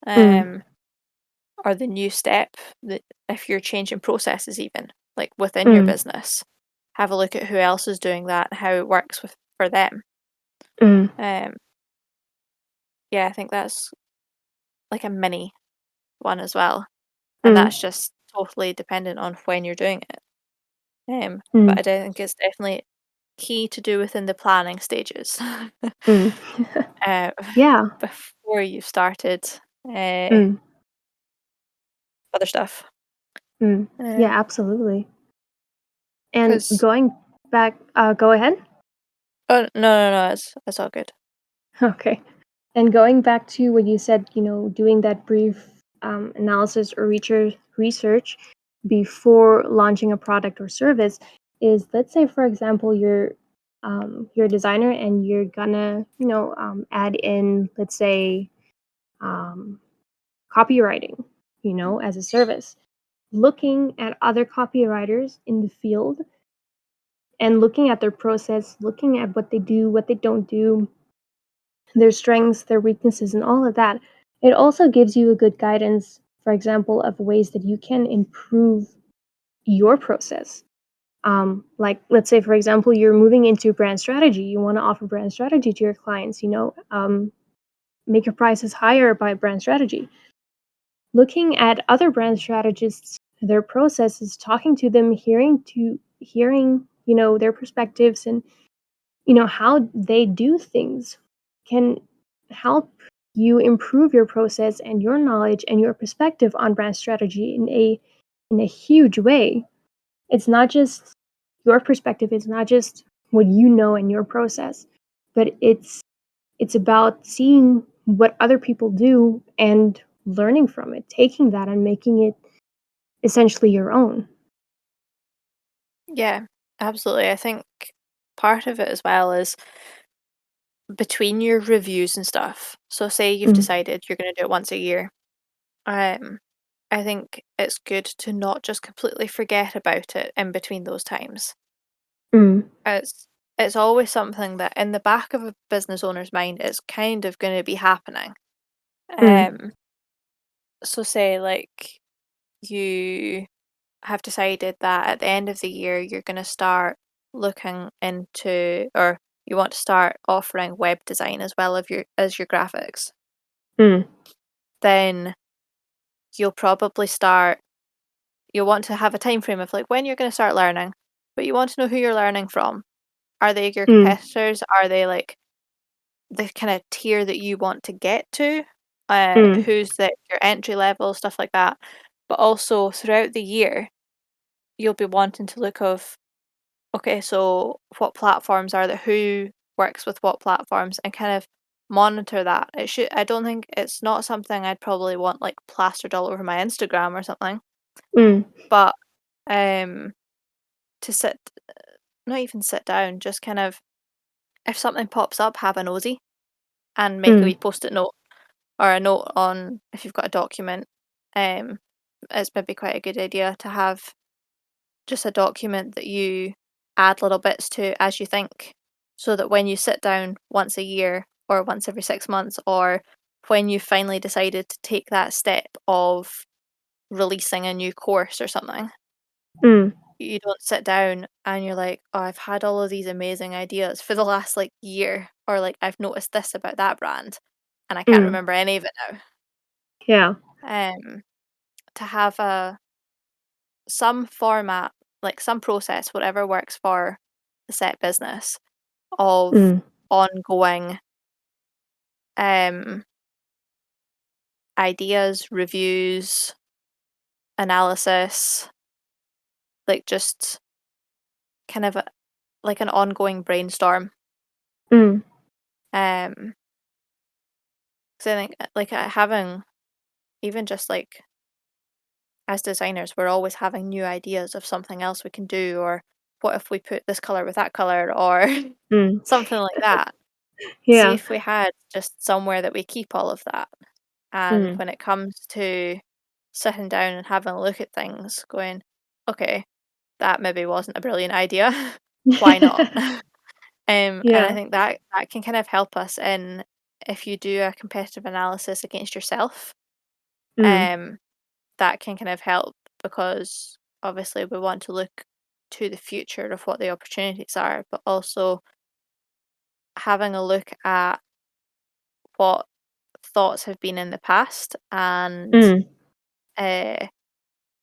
mm, um, or the new step, that if you're changing processes even, like within your mm, business, have a look at who else is doing that and how it works with for them. mm, Um, yeah, I think that's like a mini one as well, and mm, that's just totally dependent on when you're doing it. But mm, I do think it's definitely key to do within the planning stages, mm. uh, Yeah. before you've started uh, Mm, other stuff. mm. Yeah, Um, absolutely. And Because going back, go ahead. oh, no, it's all good. Okay. And going back to what you said, doing that brief analysis or research before launching a product or service is, let's say, for example, you're a designer and you're gonna, add in, let's say, um, copywriting, as a service. Looking at other copywriters in the field and looking at their process, looking at what they do, what they don't do, their strengths, their weaknesses, and all of that. It also gives you a good guidance, for example, of ways that you can improve your process. Like, let's say, for example, you're moving into brand strategy. You want to offer brand strategy to your clients, make your prices higher by brand strategy. Looking at other brand strategists, their processes, talking to them, hearing, their perspectives and how they do things can help you improve your process and your knowledge and your perspective on brand strategy in a huge way. It's not just your perspective, it's not just what you know in your process, but it's about seeing what other people do and learning from it, taking that and making it essentially your own. Yeah, absolutely. I think part of it as well is between your reviews and stuff. So say you've Mm, decided you're going to do it once a year. Um, I think it's good to not just completely forget about it in between those times. mm, It's it's always something that in the back of a business owner's mind is kind of going to be happening. mm, Um, so say like you have decided that at the end of the year you're going to start looking into or you want to start offering web design as well as your graphics, mm, then you'll probably start you'll want to have a time frame of like when you're going to start learning, but you want to know who you're learning from. Are they your mm, competitors? Are they like the kind of tier that you want to get to? mm, Who's your entry level, stuff like that. But also throughout the year, you'll be wanting to look of okay, so what platforms are there? Who works with what platforms? And kind of monitor that. I don't think it's not something I'd probably want like plastered all over my Instagram or something, mm, but um to sit not even sit down, just kind of if something pops up, have a nosy and make a mm, wee post-it note or a note on if you've got a document. Um, it's maybe quite a good idea to have just a document that you add little bits to as you think, so that when you sit down once a year or once every 6 months, or when you finally decided to take that step of releasing a new course or something, mm, you don't sit down and you're like, "Oh, I've had all of these amazing ideas for the last, like, year," or, like, "I've noticed this about that brand, and I can't mm. remember any of it now." Yeah. To have some format, like, some process, whatever works for the set business of Mm, ongoing, um, ideas, reviews, analysis, like, just kind of like an ongoing brainstorm. mm, Um, 'Cause I think, having even just, like, as designers, we're always having new ideas of something else we can do, or what if we put this color with that color, or mm. something like that. See Yeah. if we had just somewhere that we keep all of that. And Mm, when it comes to sitting down and having a look at things, going, okay, that maybe wasn't a brilliant idea. Why not? And I yeah. think that that can kind of help us in if you do a competitive analysis against yourself. Mm, Um, that can kind of help because obviously we want to look to the future of what the opportunities are, but also having a look at what thoughts have been in the past and mm, uh,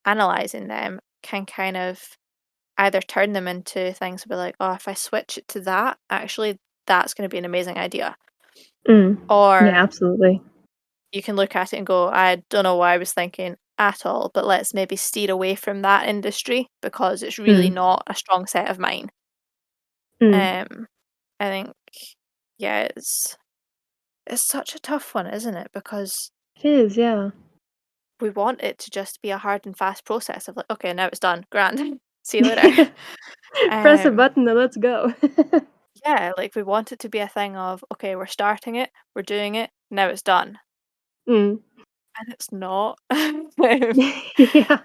analyzing them can kind of either turn them into things to be like, oh, if I switch it to that, actually, that's going to be an amazing idea. mm. Yeah, Or absolutely. you can look at it and go, I don't know why I was thinking at all, but let's maybe steer away from that industry because it's really Mm. not a strong set of mine. Mm. Um, I think, yeah, it's such a tough one, isn't it? Because It is, yeah. we want it to just be a hard and fast process of like, okay, now it's done, grand, see you later. Press a Um, button and let's go. yeah, like we want it to be a thing of, okay, we're starting it, we're doing it, now it's done, Mm. and it's not. Yeah,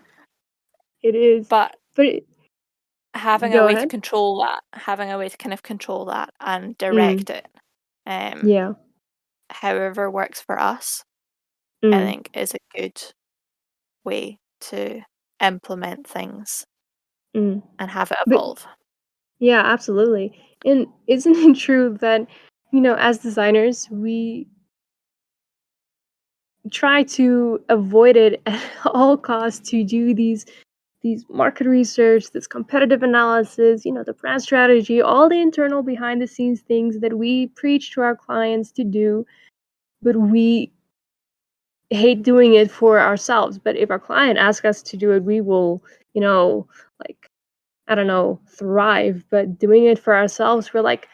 it is. But But it having a go way to ahead. control that, having a way to kind of control that and Mm. direct it, um, Yeah. however works for us, I Mm. think is a good way to implement things Mm. and have it But evolve. yeah, absolutely. And isn't it true that, as designers, we try to avoid it at all costs to do these market research, this competitive analysis, the brand strategy, all the internal behind the scenes things that we preach to our clients to do, but we hate doing it for ourselves. But if our client asks us to do it, we will, like, I don't know, thrive. But doing it for ourselves, we're like,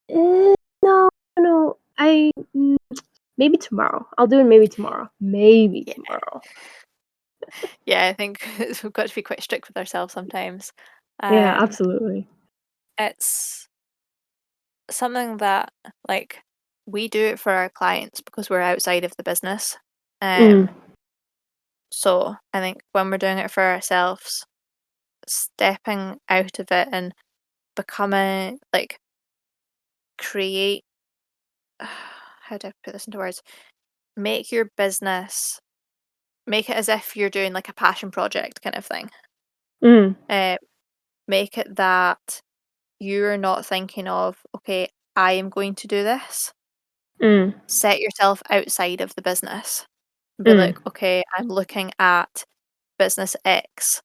no, no, maybe tomorrow. I'll do it maybe tomorrow. Maybe Yeah, tomorrow. yeah, I think we've got to be quite strict with ourselves sometimes. Yeah, Um, absolutely. it's something that like we do it for our clients because we're outside of the business. Mm, So I think when we're doing it for ourselves, stepping out of it and becoming like create how do I put this into words? Make your business make it as if you're doing like a passion project kind of thing. mm, Uh, make it that you're not thinking of, okay, I am going to do this. mm, Set yourself outside of the business and be mm, like, okay, I'm looking at business X.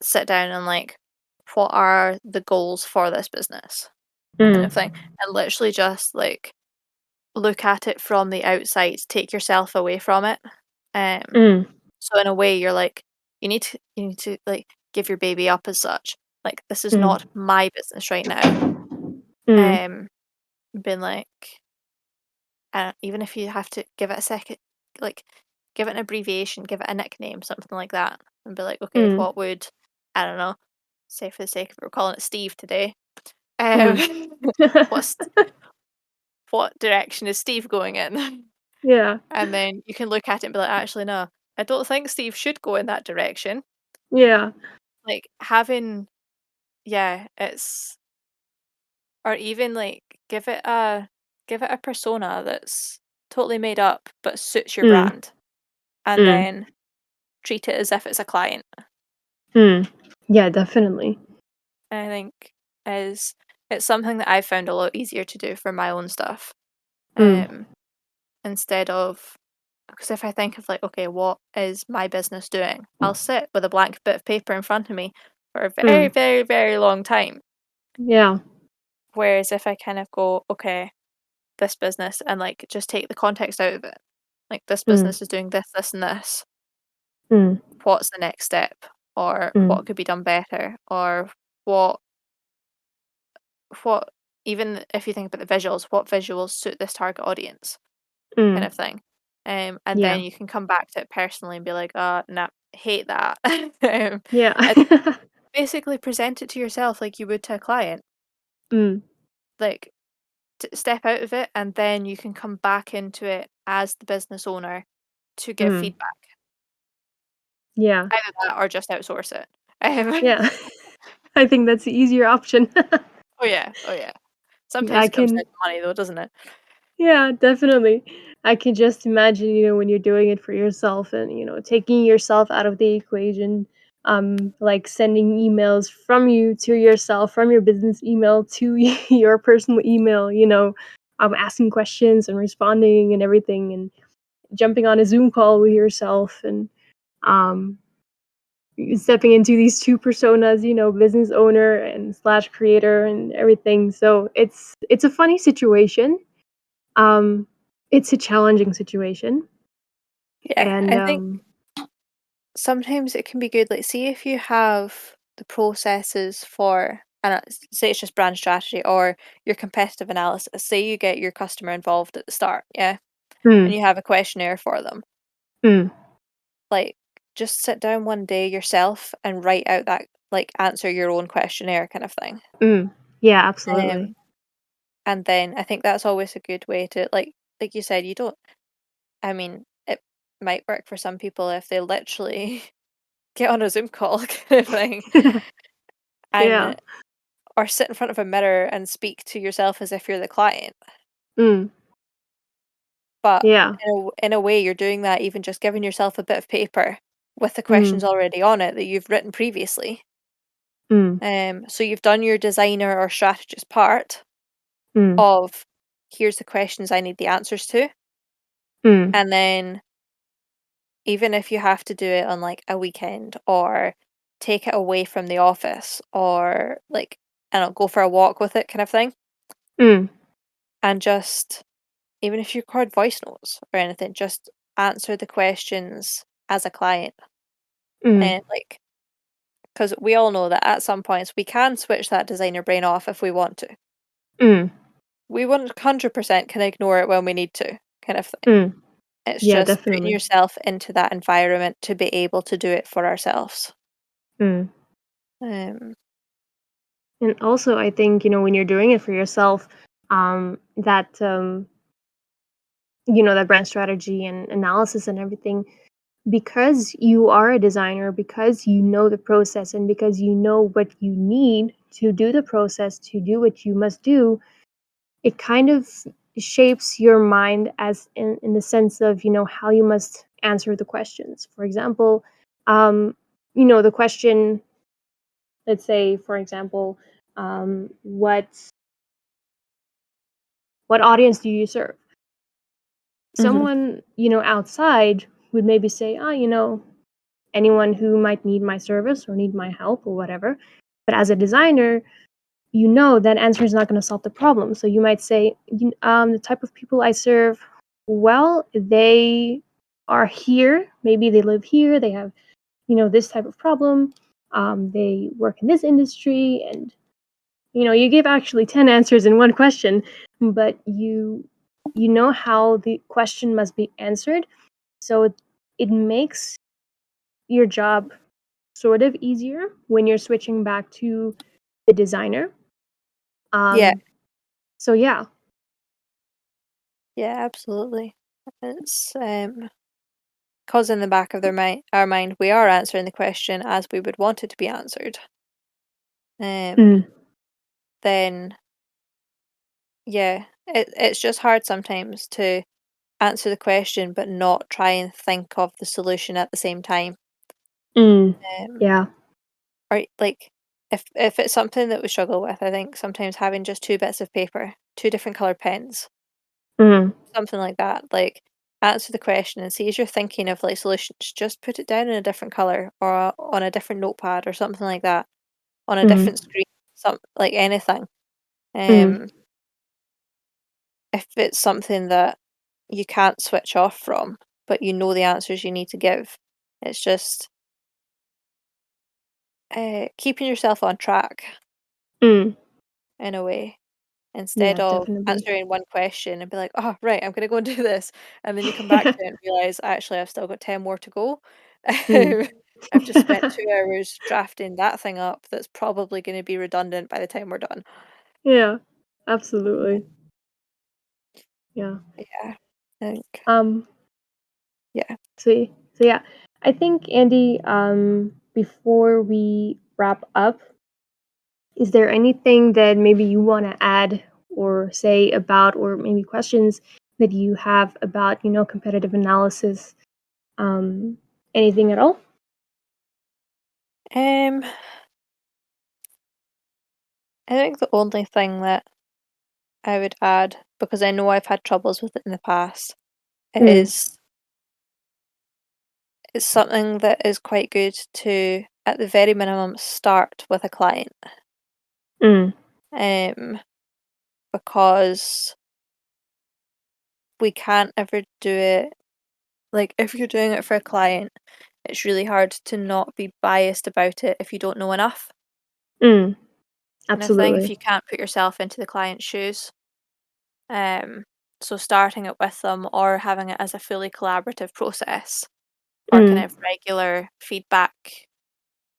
Sit down and like, what are the goals for this business? Kind mm, of thing. And literally just like look at it from the outside, take yourself away from it. Um, mm, so in a way you're like, you need to like give your baby up as such. Like this is mm, not my business right now. mm, Um, being like, even if you have to give it a second, like give it an abbreviation, give it a nickname, something like that, and be like, okay, mm, what would I don't know, say for the sake of it, we're calling it Steve today. mm. Um, what's what direction is Steve going in? Yeah, And then you can look at it and be like, actually, no, I don't think Steve should go in that direction. yeah, Like having, yeah, it's or even like give it a persona that's totally made up but suits your mm, brand, and mm, then treat it as if it's a client. mm. Yeah, definitely. I think is it's something that I've found a lot easier to do for my own stuff. Mm, Um, instead of because if I think of like, okay, what is my business doing? I'll sit with a blank bit of paper in front of me for a very, mm, very, very long time. yeah, Whereas if I kind of go, okay, this business and like just take the context out of it. Like this mm, business is doing this, this, and this. mm, What's the next step? Or mm, what could be done better? Or what what even if you think about the visuals, what visuals suit this target audience kind mm, of thing. And yeah, then you can come back to it personally and be like, nah, hate that. yeah. And basically present it to yourself like you would to a client. Mm, Like step out of it and then you can come back into it as the business owner to give mm, feedback. yeah, Either that or just outsource it. Um, yeah. I think that's the easier option. oh yeah, oh yeah. Sometimes I it comes down can to money though, doesn't it? Yeah, definitely. I can just imagine, when you're doing it for yourself and, taking yourself out of the equation, like sending emails from you to yourself, from your business email to your personal email, asking questions and responding and everything and jumping on a Zoom call with yourself and um stepping into these two personas, business owner and slash creator and everything. So it's a funny situation. um, it's a challenging situation, Yeah, And I think sometimes it can be good, like, see if you have the processes for and say it's just brand strategy or your competitive analysis. Say you get your customer involved at the start, yeah, and mm, you have a questionnaire for them. mm, Like, just sit down one day yourself and write out that like, answer your own questionnaire kind of thing. mm. Yeah, absolutely. Um, and then I think that's always a good way to like you said, you don't I mean, it might work for some people if they literally get on a Zoom call kind of thing Yeah. and or sit in front of a mirror and speak to yourself as if you're the client. Mm, But yeah. in a way, you're doing that even just giving yourself a bit of paper with the Mm, questions already on it that you've written previously. mm, So you've done your designer or strategist part mm, of here's the questions I need the answers to. mm, And then even if you have to do it on like a weekend or take it away from the office or like I don't know, go for a walk with it kind of thing. mm, And just even if you record voice notes or anything, just answer the questions as a client. mm, And like, because we all know that at some points we can switch that designer brain off if we want to. mm, We 100% can ignore it when we need to, kind of thing. mm. It's Yeah, just putting definitely. yourself into that environment to be able to do it for ourselves. Mm. Um, And also, I think, when you're doing it for yourself, that, that brand strategy and analysis and everything, because you are a designer, because you know the process, and because you know what you need to do the process, to do what you must do, it kind of shapes your mind as in the sense of, how you must answer the questions. For example, um, the question, let's say, for example, what audience do you serve? mhm. Someone, outside would maybe say, "Ah, anyone who might need my service or need my help or whatever." But as a designer, that answer is not going to solve the problem. So you might say, the type of people I serve, well, they are here. Maybe they live here. They have, this type of problem. They work in this industry, and you give actually 10 answers in one question, but you know how the question must be answered. So it makes your job sort of easier when you're switching back to the designer. Yeah, Um, so yeah. yeah, absolutely. It's 'cause in the back of our mind, we are answering the question as we would want it to be answered. Um, Mm, then yeah, it's just hard sometimes to answer the question but not try and think of the solution at the same time. mm, Um, yeah. or like if it's something that we struggle with, I think sometimes having just two bits of paper, two different colored pens, Mm, something like that, like answer the question and see as you're thinking of like solutions, just put it down in a different color or on a different notepad or something like that, on a mm, different screen, some like anything. mm, Um, if it's something that you can't switch off from, but you know the answers you need to give, it's just keeping yourself on track mm. in a way. Instead Yeah, of definitely. answering one question and be like, "Oh, right, I'm gonna go and do this," and then you come back to it and realize, "Actually, I've still got 10 more to go." Mm. I've just spent 2 hours drafting that thing up that's probably gonna be redundant by the time we're done. Yeah, absolutely. Yeah. Yeah, I think Um, yeah. so yeah, I think, Andy, before we wrap up, is there anything that maybe you want to add or say about, or maybe questions that you have about, competitive analysis? Um, Anything at all? Um, I think the only thing that I would add, because I know I've had troubles with it in the past, it Mm, is it's something that is quite good to, at the very minimum, start with a client. mm, Um, because we can't ever do it like, if you're doing it for a client, it's really hard to not be biased about it if you don't know enough, Mm, kind of thing, if absolutely. you can't put yourself into the client's shoes. Um, so starting it with them or having it as a fully collaborative process or kind Mm, of regular feedback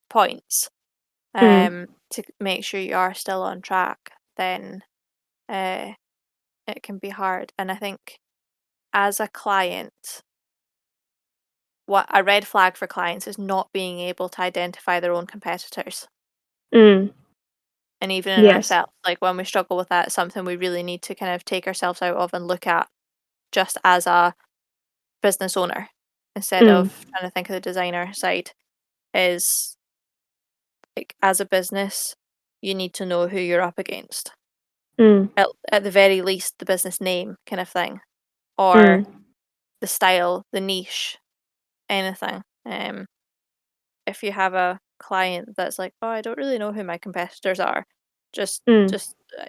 points, mm, to make sure you are still on track, then uh, it can be hard. And I think as a client, what a red flag for clients is not being able to identify their own competitors. mm. And even in Yes. ourselves, like when we struggle with that, it's something we really need to kind of take ourselves out of and look at just as a business owner instead Mm, of trying to think of the designer side is like as a business, you need to know who you're up against. mm, At the very least, the business name kind of thing, or mm, the style, the niche, anything. If you have a client that's like, "Oh, I don't really know who my competitors are," mm,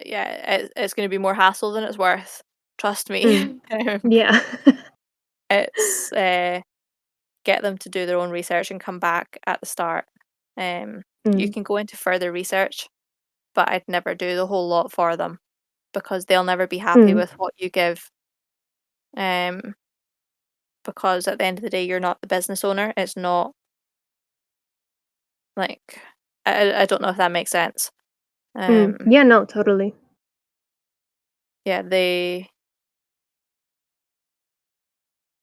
yeah, it's gonna be more hassle than it's worth. Trust mm. me. Yeah. It's, get them to do their own research and come back at the start. You Mm, can go into further research, but I'd never do the whole lot for them because they'll never be happy mm, with what you give. Um, because at the end of the day, you're not the business owner. It's not like I don't know if that makes sense. mm. Um, Yeah, no, totally. yeah, they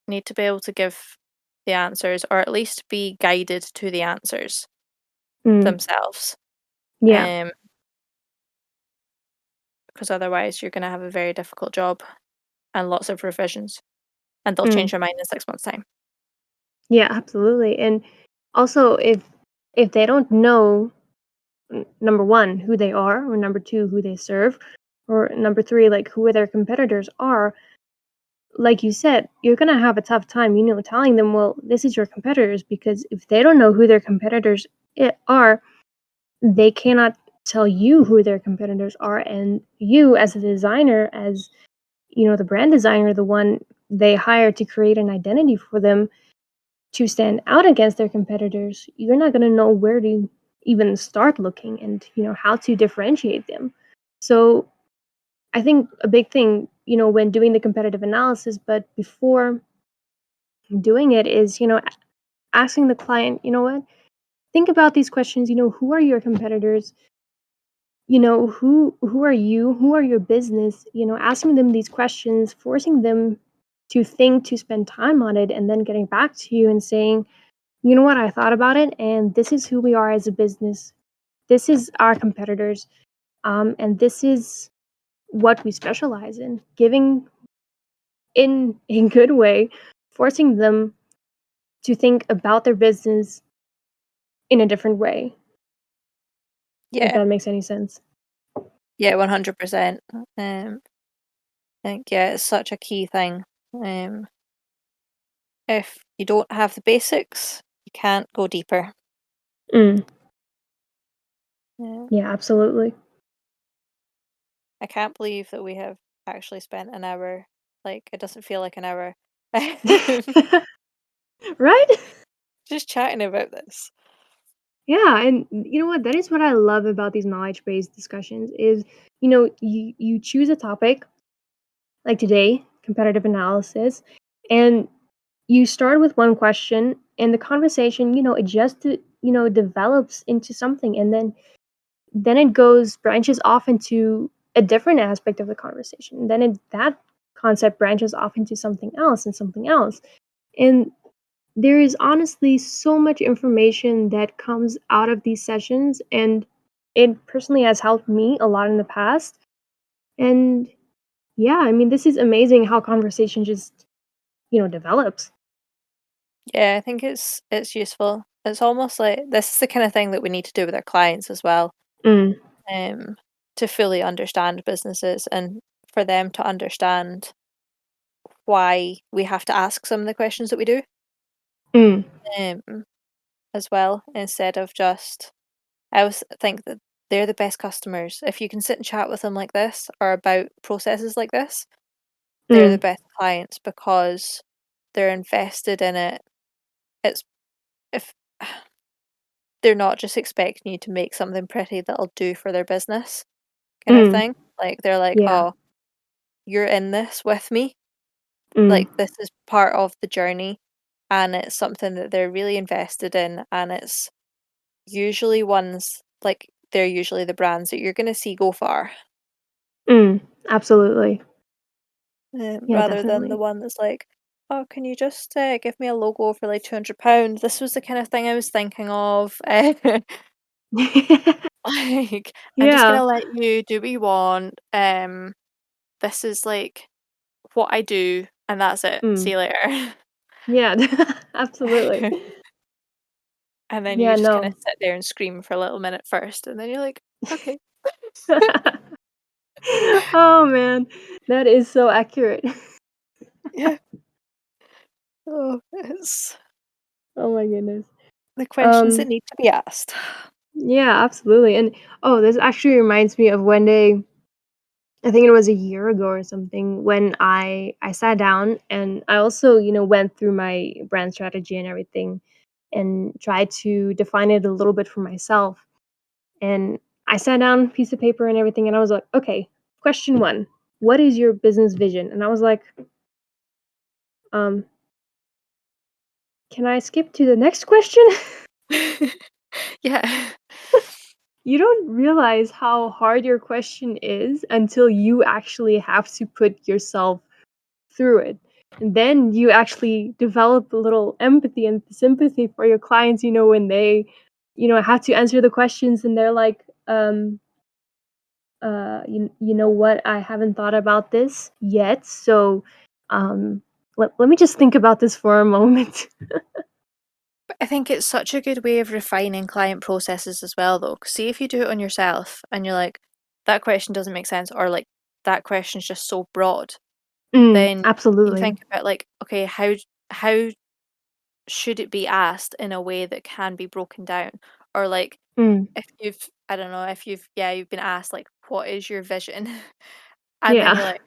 need to be able to give the answers or at least be guided to the answers Mm, themselves. yeah. Um, because otherwise you're gonna have a very difficult job and lots of revisions, and they'll Mm, change their mind in 6 months' time. yeah, absolutely. And also, if they don't know, number one, who they are, or number two, who they serve, or number three, like who their competitors are, like you said, you're gonna have a tough time, telling them, well, this is your competitors, because if they don't know who their competitors are, they cannot tell you who their competitors are, and you as a designer, as the brand designer, the one they hire to create an identity for them to stand out against their competitors, you're not going to know where to even start looking, and how to differentiate them. So I think a big thing, when doing the competitive analysis, but before doing it, is asking the client, what, think about these questions. Who are your competitors? Who are you? Who are your business? Asking them these questions, forcing them to think, to spend time on it, and then getting back to you and saying, you know what, I thought about it, and this is who we are as a business. This is our competitors, and this is what we specialize in. Giving in a good way, forcing them to think about their business in a different way, if Yeah, that makes any sense. yeah, 100%. I think, yeah, it's such a key thing. Um, if you don't have the basics, you can't go deeper. Mm, Yeah. yeah, absolutely. I can't believe that we have actually spent an hour. Like, it doesn't feel like an hour. Right? Just chatting about this. Yeah, and you know what? That is what I love about these knowledge-based discussions is, you choose a topic like today, competitive analysis, and you start with one question, and the conversation, it just develops into something, and then it goes branches off into a different aspect of the conversation. Then that concept branches off into something else and something else. And there is honestly so much information that comes out of these sessions, and it personally has helped me a lot in the past. And yeah, I mean, this is amazing how conversation just, develops. Yeah, I think it's useful. It's almost like this is the kind of thing that we need to do with our clients as well, Mm, um, to fully understand businesses and for them to understand why we have to ask some of the questions that we do, mm, um, as well, instead of just I always think that they're the best customers. If you can sit and chat with them like this or about processes like this, they're the mm, best clients because they're invested in it, it's if they're not just expecting you to make something pretty that'll do for their business kind of Mm, thing. Like, they're like, yeah. "Oh, you're in this with me. Mm, Like, this is part of the journey," and it's something that they're really invested in, and it's usually ones like, they're usually the brands that you're gonna see go far, mm, absolutely. Yeah, rather than the definitely. one that's like, "Oh, can you just, give me a logo for, like, £200?" This was the kind of thing I was thinking of, like, "I'm just Yeah. gonna let you do what you want, this is, like, what I do, and that's it. See Mm, you later." yeah, absolutely. And then you Yeah, just kinda no. sit there and scream for a little minute first, and then you're like, "Okay." Oh, man. That is so accurate. Yeah. Oh, it's Oh my goodness. the questions that Um, need to be asked. yeah, absolutely, and, oh, this actually reminds me of one day, I think it was a year ago or something, when I sat down and I also, went through my brand strategy and everything and tried to define it a little bit for myself. And I sat down, piece of paper and everything, and I was like, "Okay, question 1, what is your business vision?" And I was like, "Um, can I skip to the next question?" Yeah. You don't realize how hard your question is until you actually have to put yourself through it. And then you actually develop a little empathy and sympathy for your clients, when they, have to answer the questions and they're like, you know what, I haven't thought about this yet. So um let me just think about this for a moment. But I think it's such a good way of refining client processes as well, though. 'Cause see if you do it on yourself and you're like, "That question doesn't make sense," or like, "That question's just so broad," then you Absolutely. think about like, "Okay, how should it be asked in a way that can be broken down?" Or like, Mm, if you've I don't know, if you've been asked like, "What is your vision?" And then yeah. you're like,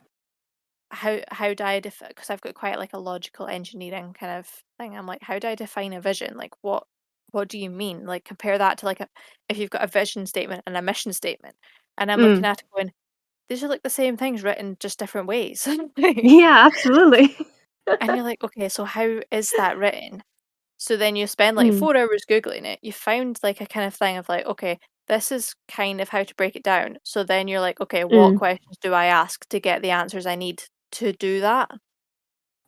how do I because I've got quite like a logical engineering kind of thing. I'm like, "How do I define a vision? Like, what do you mean? Like, compare that to like a if you've got a vision statement and a mission statement." And I'm looking Mm, at it going, "These are like the same things written just different ways." Like, yeah, absolutely. and you're like, "Okay, so how is that written?" So then you spend like Mm, 4 hours Googling it. You found like a kind of thing of like, okay, this is kind of how to break it down. So then you're like, okay, what mm, questions do I ask to get the answers I need to do that?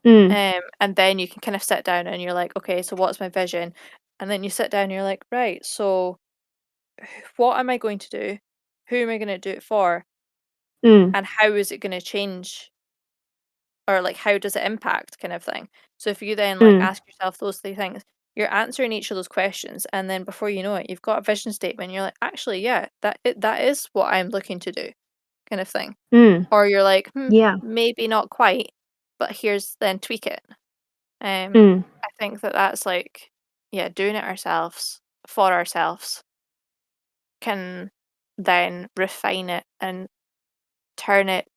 mm, And then you can kind of sit down and you're like, okay, so what's my vision? And then you sit down and you're like, right, so what am I going to do? Who am I going to do it for? mm, And how is it going to change, or like how does it impact kind of thing. So if you then like mm, ask yourself those three things, you're answering each of those questions, and then before you know it, you've got a vision statement. You're like, actually, yeah, that is what I'm looking to do, kind of thing. mm, Or you're like, yeah. maybe not quite, but here's then tweak it. Mm, I think that that's like, yeah, doing it ourselves for ourselves can then refine it and turn it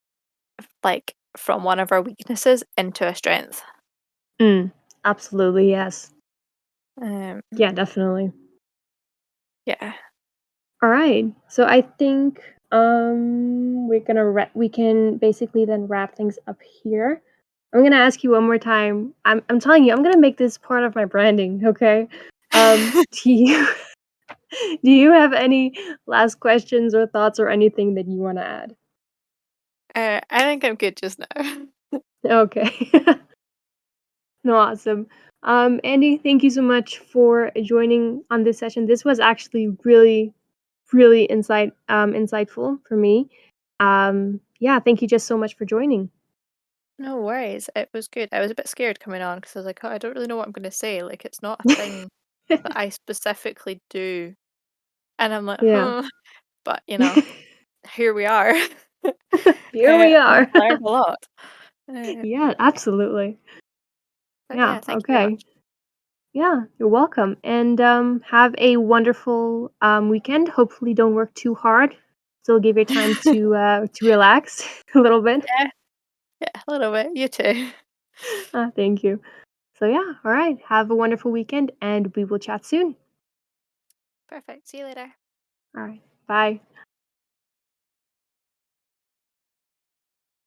like from one of our weaknesses into a strength. mm, absolutely, yes. Um, Yeah, definitely. yeah. All right. So I think we can basically then wrap things up here. I'm gonna ask you one more time. I'm telling you, I'm gonna make this part of my branding. Okay. Do you do you have any last questions or thoughts or anything that you want to add? I think I'm good just now. Okay. No, awesome. Andy, thank you so much for joining on this session. This was actually really, really insightful for me. Yeah, thank you just so much for joining. No worries. It was good. I was a bit scared coming on because I was like, oh, I don't really know what I'm going to say. Like, it's not a thing that I specifically do. And I'm like, Yeah. but here we are. Here we I've are. learned a lot. Uh, Yeah, absolutely. but Yeah, yeah, thank you very okay. much. Yeah, you're welcome. And have a wonderful weekend. Hopefully don't work too hard. Still give your time to relax a little bit. Yeah, yeah, a little bit. You too. Thank you. So yeah, all right. Have a wonderful weekend and we will chat soon. Perfect. See you later. All right. Bye.